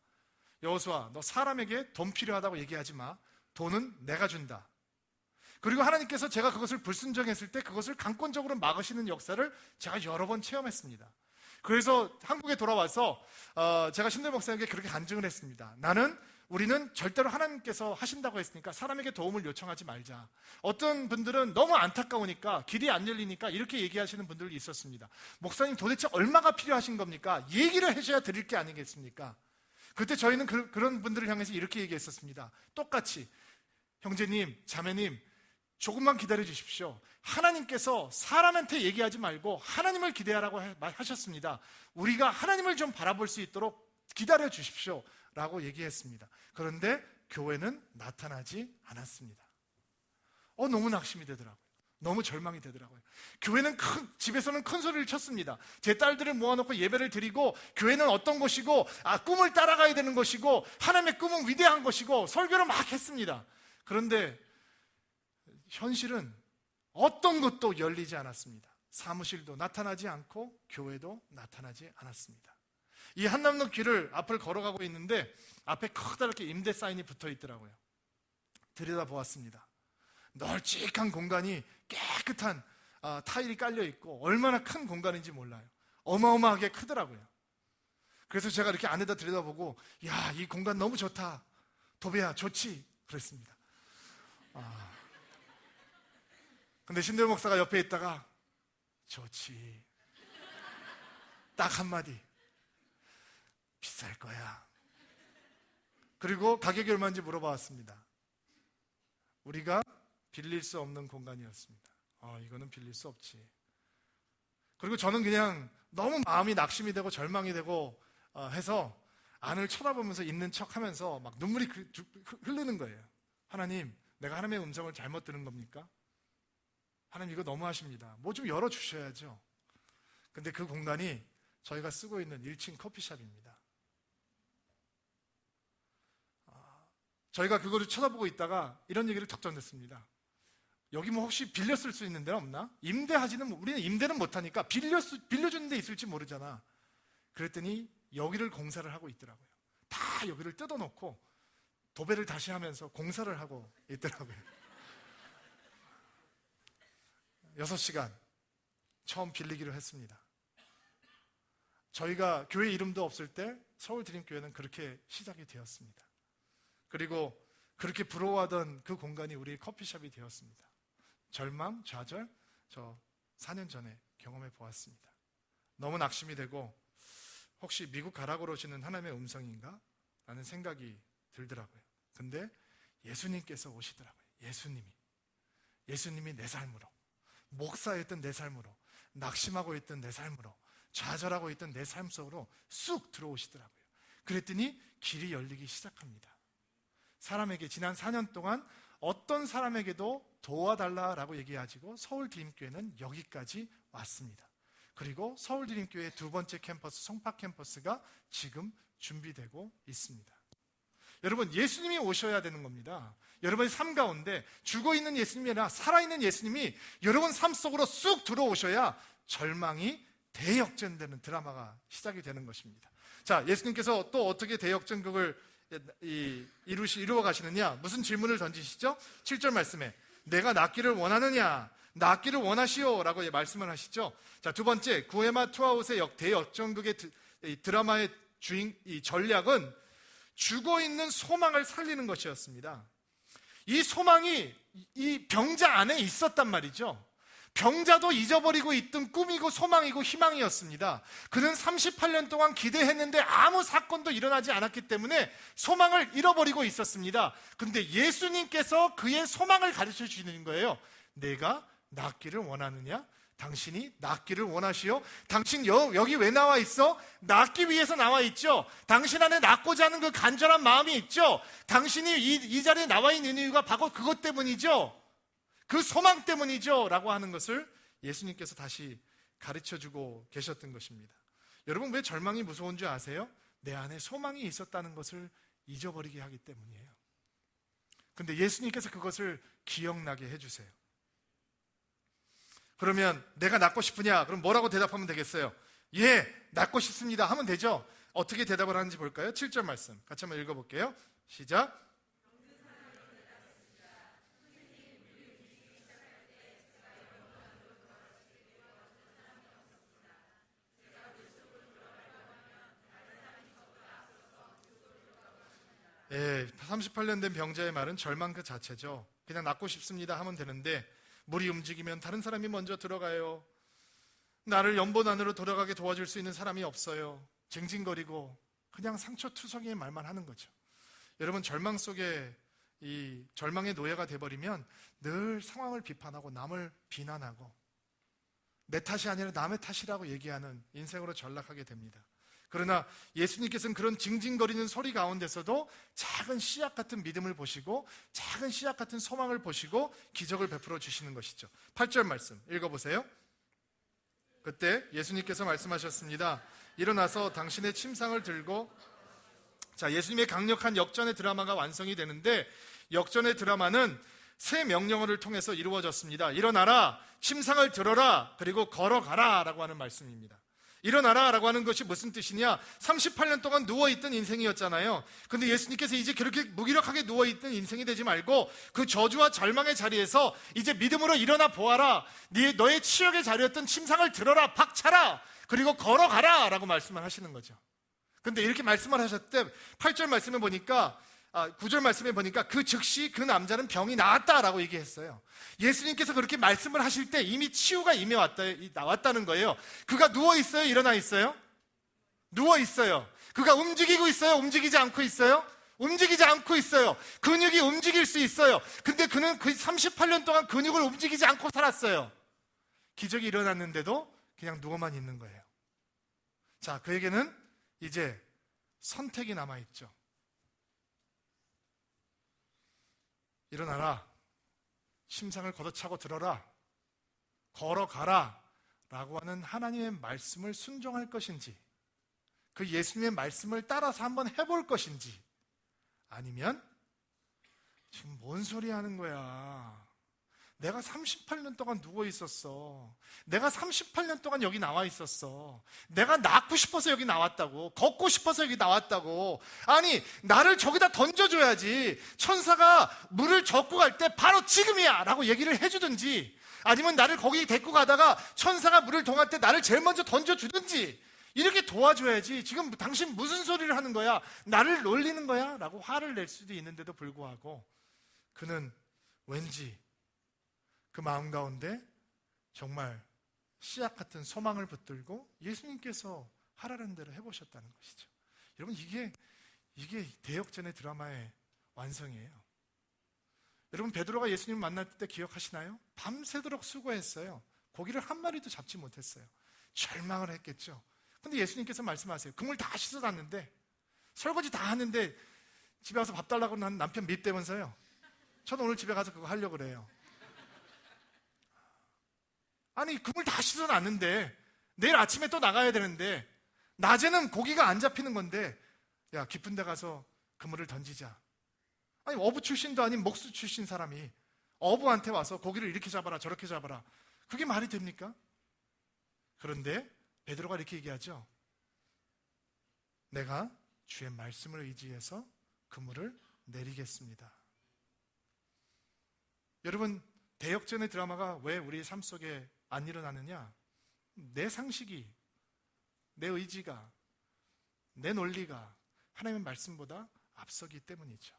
여호수아, 너 사람에게 돈 필요하다고 얘기하지 마. 돈은 내가 준다. 그리고 하나님께서 제가 그것을 불순종했을 때 그것을 강권적으로 막으시는 역사를 제가 여러 번 체험했습니다. 그래서 한국에 돌아와서 제가 신대 목사님께 그렇게 간증을 했습니다. 우리는 절대로 하나님께서 하신다고 했으니까 사람에게 도움을 요청하지 말자. 어떤 분들은 너무 안타까우니까 길이 안 열리니까 이렇게 얘기하시는 분들이 있었습니다. 목사님 도대체 얼마가 필요하신 겁니까? 얘기를 해줘야 드릴 게 아니겠습니까? 그때 저희는 그런 분들을 향해서 이렇게 얘기했었습니다. 똑같이 형제님, 자매님 조금만 기다려 주십시오. 하나님께서 사람한테 얘기하지 말고 하나님을 기대하라고 하셨습니다. 우리가 하나님을 좀 바라볼 수 있도록 기다려 주십시오 라고 얘기했습니다. 그런데 교회는 나타나지 않았습니다. 너무 낙심이 되더라고요. 너무 절망이 되더라고요. 교회는 집에서는 큰 소리를 쳤습니다. 제 딸들을 모아놓고 예배를 드리고 교회는 어떤 것이고 꿈을 따라가야 되는 것이고 하나님의 꿈은 위대한 것이고 설교를 막 했습니다. 그런데 현실은 어떤 것도 열리지 않았습니다. 사무실도 나타나지 않고 교회도 나타나지 않았습니다. 이 한남로 길을 앞을 걸어가고 있는데 앞에 커다랗게 임대 사인이 붙어 있더라고요. 들여다보았습니다. 널찍한 공간이 깨끗한 타일이 깔려 있고 얼마나 큰 공간인지 몰라요. 어마어마하게 크더라고요. 그래서 제가 이렇게 안에다 들여다보고 야, 이 공간 너무 좋다. 도배야 좋지 그랬습니다. 근데 신대 목사가 옆에 있다가 좋지 딱 한마디 비쌀 거야. 그리고 가격이 얼마인지 물어봤습니다. 우리가 빌릴 수 없는 공간이었습니다. 이거는 빌릴 수 없지. 그리고 저는 그냥 너무 마음이 낙심이 되고 절망이 되고 해서 안을 쳐다보면서 있는 척 하면서 막 눈물이 흐르는 거예요. 하나님, 내가 하나님의 음성을 잘못 들은 겁니까? 하나님 이거 너무하십니다. 뭐 좀 열어주셔야죠. 근데 그 공간이 저희가 쓰고 있는 1층 커피숍입니다. 저희가 그거를 쳐다보고 있다가 이런 얘기를 턱 던졌습니다. 여기 뭐 혹시 빌려 쓸 수 있는 데는 없나? 우리는 임대는 못하니까 빌려주는 데 있을지 모르잖아. 그랬더니 여기를 공사를 하고 있더라고요. 다 여기를 뜯어놓고 도배를 다시 하면서 공사를 하고 있더라고요. 6시간 처음 빌리기로 했습니다. 저희가 교회 이름도 없을 때 서울드림교회는 그렇게 시작이 되었습니다. 그리고 그렇게 부러워하던 그 공간이 우리의 커피숍이 되었습니다. 절망, 좌절, 저 4년 전에 경험해 보았습니다. 너무 낙심이 되고 혹시 미국 가라고 그러시는 하나님의 음성인가? 라는 생각이 들더라고요. 근데 예수님께서 오시더라고요. 예수님이 내 삶으로, 목사였던 내 삶으로, 낙심하고 있던 내 삶으로, 좌절하고 있던 내 삶 속으로 쑥 들어오시더라고요. 그랬더니 길이 열리기 시작합니다. 사람에게 지난 4년 동안 어떤 사람에게도 도와달라라고 얘기하시고 서울드림교회는 여기까지 왔습니다. 그리고 서울드림교회 두 번째 캠퍼스 송파 캠퍼스가 지금 준비되고 있습니다. 여러분, 예수님이 오셔야 되는 겁니다. 여러분의 삶 가운데 죽어있는 예수님이 아니라 살아있는 예수님이 여러분 삶 속으로 쑥 들어오셔야 절망이 대역전되는 드라마가 시작이 되는 것입니다. 자, 예수님께서 또 어떻게 대역전극을 이루어 가시느냐? 무슨 질문을 던지시죠? 7절 말씀에 내가 낫기를 원하느냐? 낫기를 원하시오 라고 말씀을 하시죠. 자, 두 번째, 구에마 투아웃의 대역전극의 드라마의 이 전략은 죽어있는 소망을 살리는 것이었습니다. 이 소망이 이 병자 안에 있었단 말이죠. 병자도 잊어버리고 있던 꿈이고 소망이고 희망이었습니다. 그는 38년 동안 기대했는데 아무 사건도 일어나지 않았기 때문에 소망을 잃어버리고 있었습니다. 그런데 예수님께서 그의 소망을 가르쳐 주시는 거예요. 내가 낫기를 원하느냐? 당신이 낫기를 원하시오? 당신 여기 왜 나와 있어? 낫기 위해서 나와 있죠. 당신 안에 낫고자 하는 그 간절한 마음이 있죠. 당신이 이 자리에 나와 있는 이유가 바로 그것 때문이죠. 그 소망 때문이죠 라고 하는 것을 예수님께서 다시 가르쳐주고 계셨던 것입니다. 여러분, 왜 절망이 무서운 줄 아세요? 내 안에 소망이 있었다는 것을 잊어버리게 하기 때문이에요. 근데 예수님께서 그것을 기억나게 해주세요. 그러면 내가 낳고 싶으냐? 그럼 뭐라고 대답하면 되겠어요? 예, 낳고 싶습니다 하면 되죠. 어떻게 대답을 하는지 볼까요? 7절 말씀 같이 한번 읽어볼게요. 시작. 예, 38년 된 병자의 말은 절망 그 자체죠. 그냥 낳고 싶습니다 하면 되는데 물이 움직이면 다른 사람이 먼저 들어가요. 나를 연못 안으로 돌아가게 도와줄 수 있는 사람이 없어요. 징징거리고 그냥 상처투성이의 말만 하는 거죠. 여러분, 절망 속에 이 절망의 노예가 돼버리면 늘 상황을 비판하고 남을 비난하고 내 탓이 아니라 남의 탓이라고 얘기하는 인생으로 전락하게 됩니다. 그러나 예수님께서는 그런 징징거리는 소리 가운데서도 작은 씨앗 같은 믿음을 보시고 작은 씨앗 같은 소망을 보시고 기적을 베풀어 주시는 것이죠. 8절 말씀 읽어보세요. 그때 예수님께서 말씀하셨습니다. 일어나서 당신의 침상을 들고. 자, 예수님의 강력한 역전의 드라마가 완성이 되는데 역전의 드라마는 세 명령어를 통해서 이루어졌습니다. 일어나라, 침상을 들어라, 그리고 걸어가라 라고 하는 말씀입니다. 일어나라 라고 하는 것이 무슨 뜻이냐? 38년 동안 누워있던 인생이었잖아요. 근데 예수님께서 이제 그렇게 무기력하게 누워있던 인생이 되지 말고 그 저주와 절망의 자리에서 이제 믿음으로 일어나 보아라. 너의 치욕의 자리였던 침상을 들어라, 박차라, 그리고 걸어가라 라고 말씀을 하시는 거죠. 근데 이렇게 말씀을 하셨을 때 8절 말씀에 보니까 9절 말씀에 보니까 그 즉시 그 남자는 병이 나았다라고 얘기했어요. 예수님께서 그렇게 말씀을 하실 때 이미 치유가 이미 나왔다는 거예요. 그가 누워있어요? 일어나 있어요? 누워있어요. 그가 움직이고 있어요? 움직이지 않고 있어요? 움직이지 않고 있어요. 근육이 움직일 수 있어요. 근데 그는 그 38년 동안 근육을 움직이지 않고 살았어요. 기적이 일어났는데도 그냥 누워만 있는 거예요. 자, 그에게는 이제 선택이 남아있죠. 일어나라, 침상을 걷어차고 들어라, 걸어가라 라고 하는 하나님의 말씀을 순종할 것인지, 그 예수님의 말씀을 따라서 한번 해볼 것인지, 아니면 지금 뭔 소리 하는 거야, 내가 38년 동안 누워 있었어, 내가 38년 동안 여기 나와 있었어, 내가 낳고 싶어서 여기 나왔다고, 걷고 싶어서 여기 나왔다고, 아니 나를 저기다 던져줘야지, 천사가 물을 젓고 갈 때 바로 지금이야 라고 얘기를 해주든지, 아니면 나를 거기 데리고 가다가 천사가 물을 동할 때 나를 제일 먼저 던져주든지 이렇게 도와줘야지, 지금 당신 무슨 소리를 하는 거야, 나를 놀리는 거야 라고 화를 낼 수도 있는데도 불구하고 그는 왠지 그 마음 가운데 정말 씨앗 같은 소망을 붙들고 예수님께서 하라는 대로 해보셨다는 것이죠. 여러분, 이게 대역전의 드라마의 완성이에요. 여러분, 베드로가 예수님을 만날 때 기억하시나요? 밤새도록 수고했어요. 고기를 한 마리도 잡지 못했어요. 절망을 했겠죠. 근데 예수님께서 말씀하세요. 그물 다 씻어놨는데, 설거지 다 하는데 집에 와서 밥 달라고 난 남편 밉대면서요. 저는 오늘 집에 가서 그거 하려고 그래요. 아니, 그물 다 씻어놨는데 내일 아침에 또 나가야 되는데 낮에는 고기가 안 잡히는 건데, 야, 깊은 데 가서 그물을 던지자. 아니, 어부 출신도 아닌 목수 출신 사람이 어부한테 와서 고기를 이렇게 잡아라 저렇게 잡아라, 그게 말이 됩니까? 그런데 베드로가 이렇게 얘기하죠. 내가 주의 말씀을 의지해서 그물을 내리겠습니다. 여러분, 대역전의 드라마가 왜 우리 삶 속에 안 일어나느냐? 내 상식이, 내 의지가, 내 논리가 하나님의 말씀보다 앞서기 때문이죠.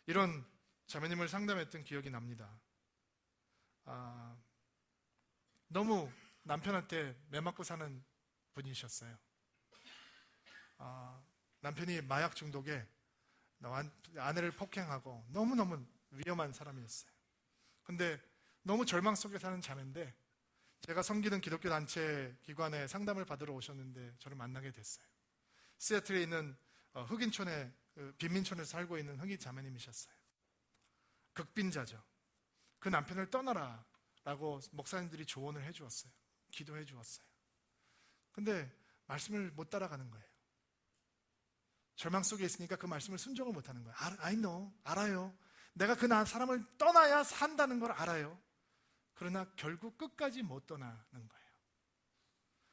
이런 자매님을 상담했던 기억이 납니다. 너무 남편한테 매맞고 사는 분이셨어요. 남편이 마약 중독에 아내를 폭행하고 너무너무 위험한 사람이었어요. 근데 너무 절망 속에 사는 자매인데, 제가 섬기는 기독교 단체 기관에 상담을 받으러 오셨는데 저를 만나게 됐어요. 시애틀에 있는 흑인촌에, 빈민촌에서 살고 있는 흑인 자매님이셨어요. 극빈자죠. 그 남편을 떠나라 라고 목사님들이 조언을 해주었어요. 기도해 주었어요. 근데 말씀을 못 따라가는 거예요. 절망 속에 있으니까 그 말씀을 순종을 못하는 거예요. I know, 알아요. 내가 그 사람을 떠나야 산다는 걸 알아요. 그러나 결국 끝까지 못 떠나는 거예요.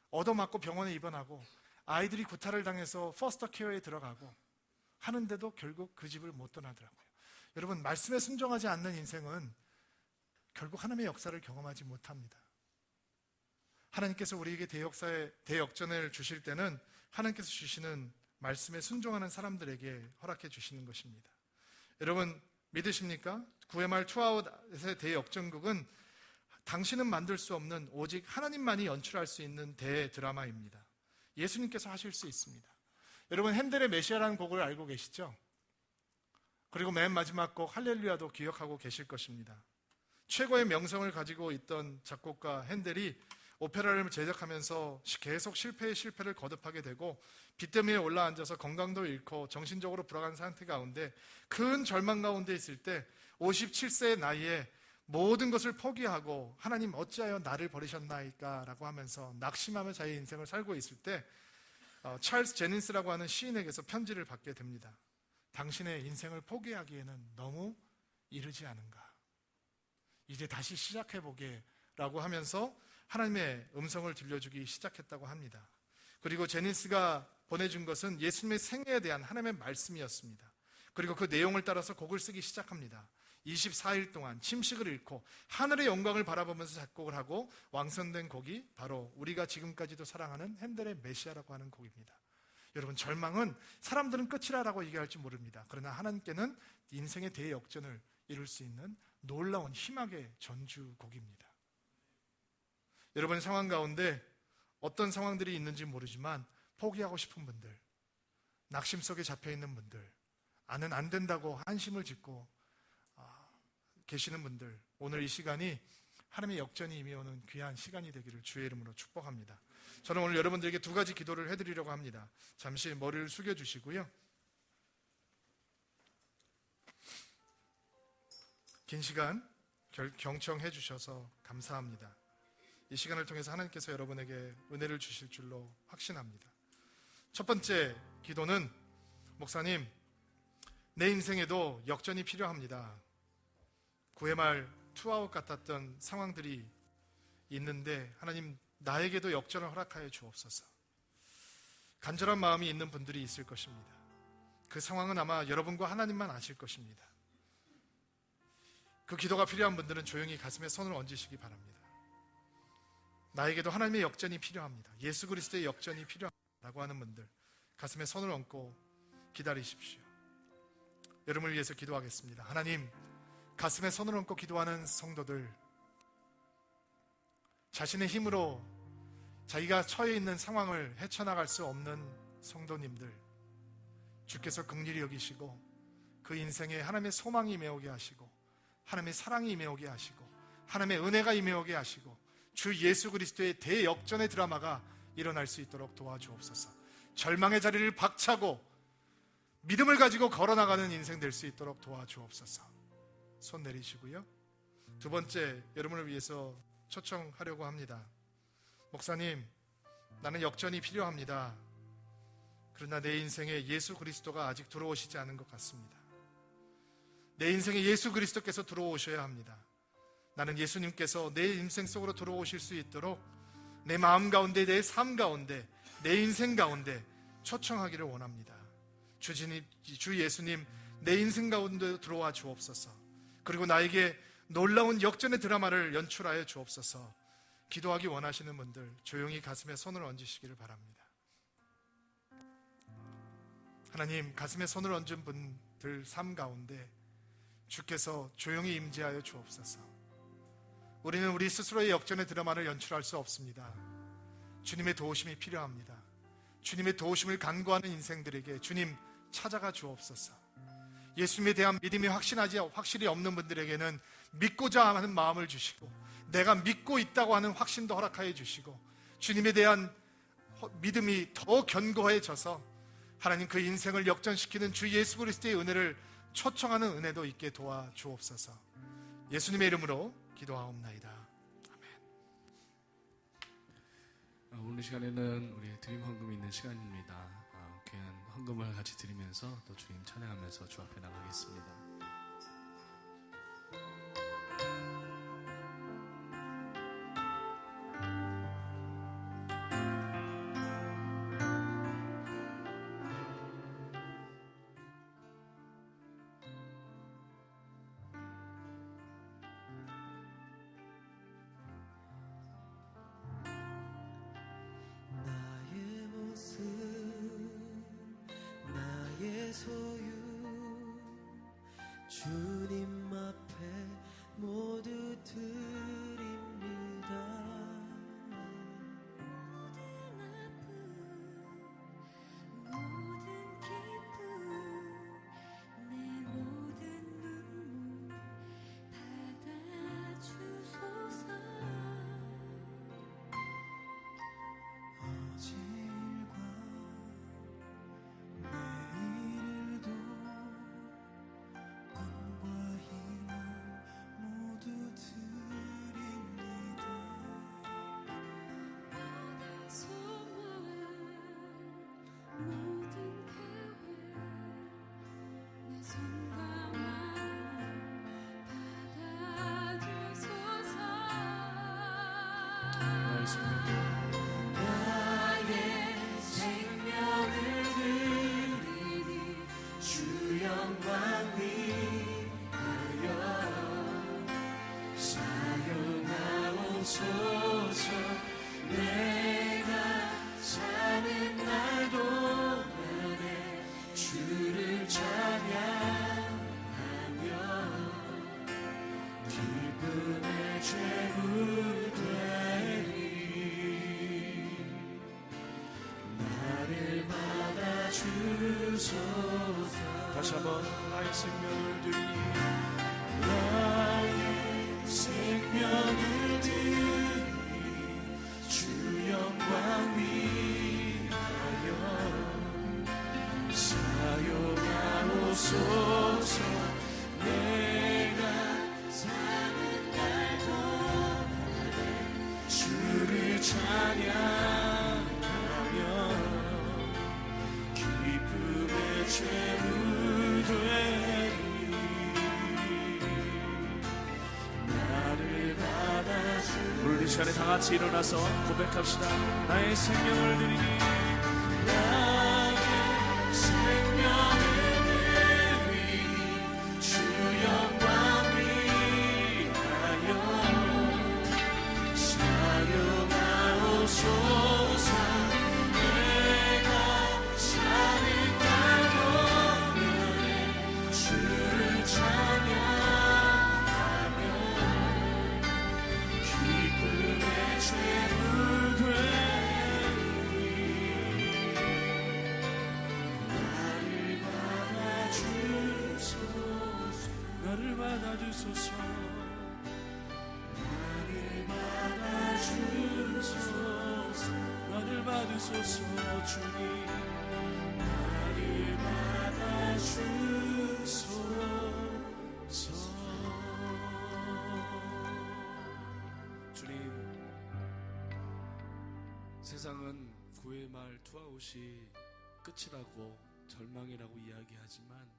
얻어맞고 병원에 입원하고 아이들이 구타를 당해서 포스터 케어에 들어가고 하는데도 결국 그 집을 못 떠나더라고요. 여러분, 말씀에 순종하지 않는 인생은 결국 하나님의 역사를 경험하지 못합니다. 하나님께서 우리에게 대역전을 주실 때는 하나님께서 주시는 말씀에 순종하는 사람들에게 허락해 주시는 것입니다. 여러분, 믿으십니까? 9회 말 투아웃의 대역전극은 당신은 만들 수 없는 오직 하나님만이 연출할 수 있는 대드라마입니다. 예수님께서 하실 수 있습니다. 여러분, 핸델의 메시아라는 곡을 알고 계시죠? 그리고 맨 마지막 곡 할렐루야도 기억하고 계실 것입니다. 최고의 명성을 가지고 있던 작곡가 핸델이 오페라를 제작하면서 계속 실패를 거듭하게 되고 빚대 위에 올라앉아서 건강도 잃고 정신적으로 불안한 상태 가운데 큰 절망 가운데 있을 때 57세의 나이에 모든 것을 포기하고 하나님 어찌하여 나를 버리셨나이까 라고 하면서 낙심하며 자기 인생을 살고 있을 때 찰스 제닌스라고 하는 시인에게서 편지를 받게 됩니다. 당신의 인생을 포기하기에는 너무 이르지 않은가, 이제 다시 시작해보게 라고 하면서 하나님의 음성을 들려주기 시작했다고 합니다. 그리고 제니스가 보내준 것은 예수님의 생애에 대한 하나님의 말씀이었습니다. 그리고 그 내용을 따라서 곡을 쓰기 시작합니다. 24일 동안 침식을 잃고 하늘의 영광을 바라보면서 작곡을 하고 완성된 곡이 바로 우리가 지금까지도 사랑하는 핸델의 메시아라고 하는 곡입니다. 여러분, 절망은 사람들은 끝이라고 얘기할지 모릅니다. 그러나 하나님께는 인생의 대역전을 이룰 수 있는 놀라운 희망의 전주곡입니다. 여러분의 상황 가운데 어떤 상황들이 있는지 모르지만 포기하고 싶은 분들, 낙심 속에 잡혀있는 분들, 나는 안 된다고 한심을 짓고 계시는 분들, 오늘 이 시간이 하나님의 역전이 임해오는 귀한 시간이 되기를 주의 이름으로 축복합니다. 저는 오늘 여러분들에게 두 가지 기도를 해드리려고 합니다. 잠시 머리를 숙여주시고요. 긴 시간 경청해 주셔서 감사합니다. 이 시간을 통해서 하나님께서 여러분에게 은혜를 주실 줄로 확신합니다. 첫 번째 기도는, 목사님, 내 인생에도 역전이 필요합니다. 9회 말 투아웃 같았던 상황들이 있는데 하나님, 나에게도 역전을 허락하여 주옵소서. 간절한 마음이 있는 분들이 있을 것입니다. 그 상황은 아마 여러분과 하나님만 아실 것입니다. 그 기도가 필요한 분들은 조용히 가슴에 손을 얹으시기 바랍니다. 나에게도 하나님의 역전이 필요합니다, 예수 그리스도의 역전이 필요하다고 하는 분들, 가슴에 손을 얹고 기다리십시오. 여러분을 위해서 기도하겠습니다. 하나님, 가슴에 손을 얹고 기도하는 성도들, 자신의 힘으로 자기가 처해 있는 상황을 헤쳐나갈 수 없는 성도님들, 주께서 긍휼히 여기시고 그 인생에 하나님의 소망이 임해오게 하시고 하나님의 사랑이 임해오게 하시고 하나님의 은혜가 임해오게 하시고 주 예수 그리스도의 대역전의 드라마가 일어날 수 있도록 도와주옵소서. 절망의 자리를 박차고 믿음을 가지고 걸어나가는 인생 될 수 있도록 도와주옵소서. 손 내리시고요. 두 번째, 여러분을 위해서 초청하려고 합니다. 목사님, 나는 역전이 필요합니다. 그러나 내 인생에 예수 그리스도가 아직 들어오시지 않은 것 같습니다. 내 인생에 예수 그리스도께서 들어오셔야 합니다. 나는 예수님께서 내 인생 속으로 들어오실 수 있도록 내 마음 가운데, 내 삶 가운데, 내 인생 가운데 초청하기를 원합니다. 주 예수님, 내 인생 가운데 들어와 주옵소서. 그리고 나에게 놀라운 역전의 드라마를 연출하여 주옵소서. 기도하기 원하시는 분들 조용히 가슴에 손을 얹으시기를 바랍니다. 하나님, 가슴에 손을 얹은 분들 삶 가운데 주께서 조용히 임재하여 주옵소서. 우리는 우리 스스로의 역전의 드라마를 연출할 수 없습니다. 주님의 도우심이 필요합니다. 주님의 도우심을 간구하는 인생들에게 주님 찾아가 주옵소서. 예수님에 대한 믿음이 확실히 없는 분들에게는 믿고자 하는 마음을 주시고, 내가 믿고 있다고 하는 확신도 허락하여 주시고, 주님에 대한 믿음이 더 견고해져서 하나님 그 인생을 역전시키는 주 예수 그리스도의 은혜를 초청하는 은혜도 있게 도와주옵소서. 예수님의 이름으로 기도하옵나이다. 아멘. 오늘 시간에는 우리 드림 헌금이 있는 시간입니다. 귀한 헌금을 같이 드리면서 또 주님 찬양하면서 주 앞에 나가겠습니다. 나의 소유 주님 앞에 모두 드립니다. 나의 생명을 드리니 주 영광 위하여 사용하옵소서. 내가 사는 날 동안에 주를 찬양하며 기쁨의 제물 되리. 나를 받아주소서. 다시 한번 나의 생명을 드리니 나의 생명을 드리니 주 영광 위하여 사용하옵소서. 내가 사는 날 동안에 주를 찬양하며 기쁨의 제물 되리. 나를 받아주. 오늘 이 시간에 다 같이 일어나서 고백합시다. 나의 생명을 드리니 나의 생명을 드리니 주 영광 위하여 사용하옵소서. 내가 사는 날 동안에 주를 찬양하며 기쁨의 제물 되리. 나를 받아주소서. 나를 받아주소서. 나를 받으소서. 주님 나를 받아주소서. 주님, 세상은 구의 말 투아웃이 끝이라고 절망이라고 이야기하지만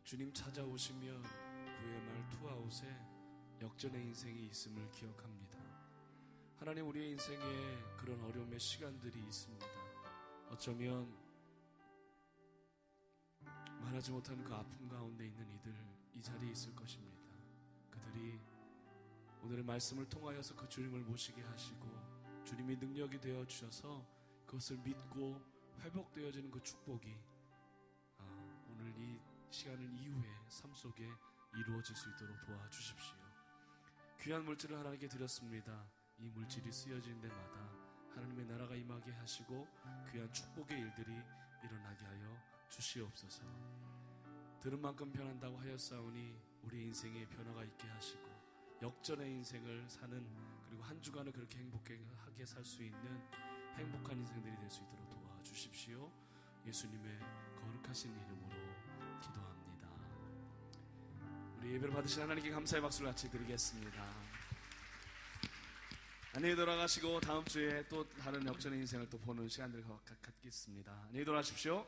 주님 찾아오시면 구의 말 투아웃에 역전의 인생이 있음을 기억합니다. 하나님, 우리의 인생에 그런 어려움의 시간들이 있습니다. 어쩌면 말하지 못하는 그 아픔 가운데 있는 이들 이 자리에 있을 것입니다. 그들이 오늘의 말씀을 통하여서 그 주님을 모시게 하시고 주님이 능력이 되어 주셔서 그것을 믿고 회복되어지는 그 축복이 오늘 이 시간을 이후에 삶 속에 이루어질 수 있도록 도와주십시오. 귀한 물질을 하나님께 드렸습니다. 이 물질이 쓰여지는 데마다 하나님의 나라가 임하게 하시고 귀한 축복의 일들이 일어나게 하여 주시옵소서. 들은 만큼 변한다고 하였사오니 우리 인생에 변화가 있게 하시고 역전의 인생을 사는, 그리고 한 주간을 그렇게 행복하게 살 수 있는 행복한 인생들이 될 수 있도록 도와주십시오. 예수님의 거룩하신 이름으로 기도합니다. 우리 예배를 받으신 하나님께 감사의 박수를 같이 드리겠습니다. 안녕히 돌아가시고 다음 주에 또 다른 역전의 인생을 또 보는 시간들을 갖겠습니다. 안녕히 돌아가십시오.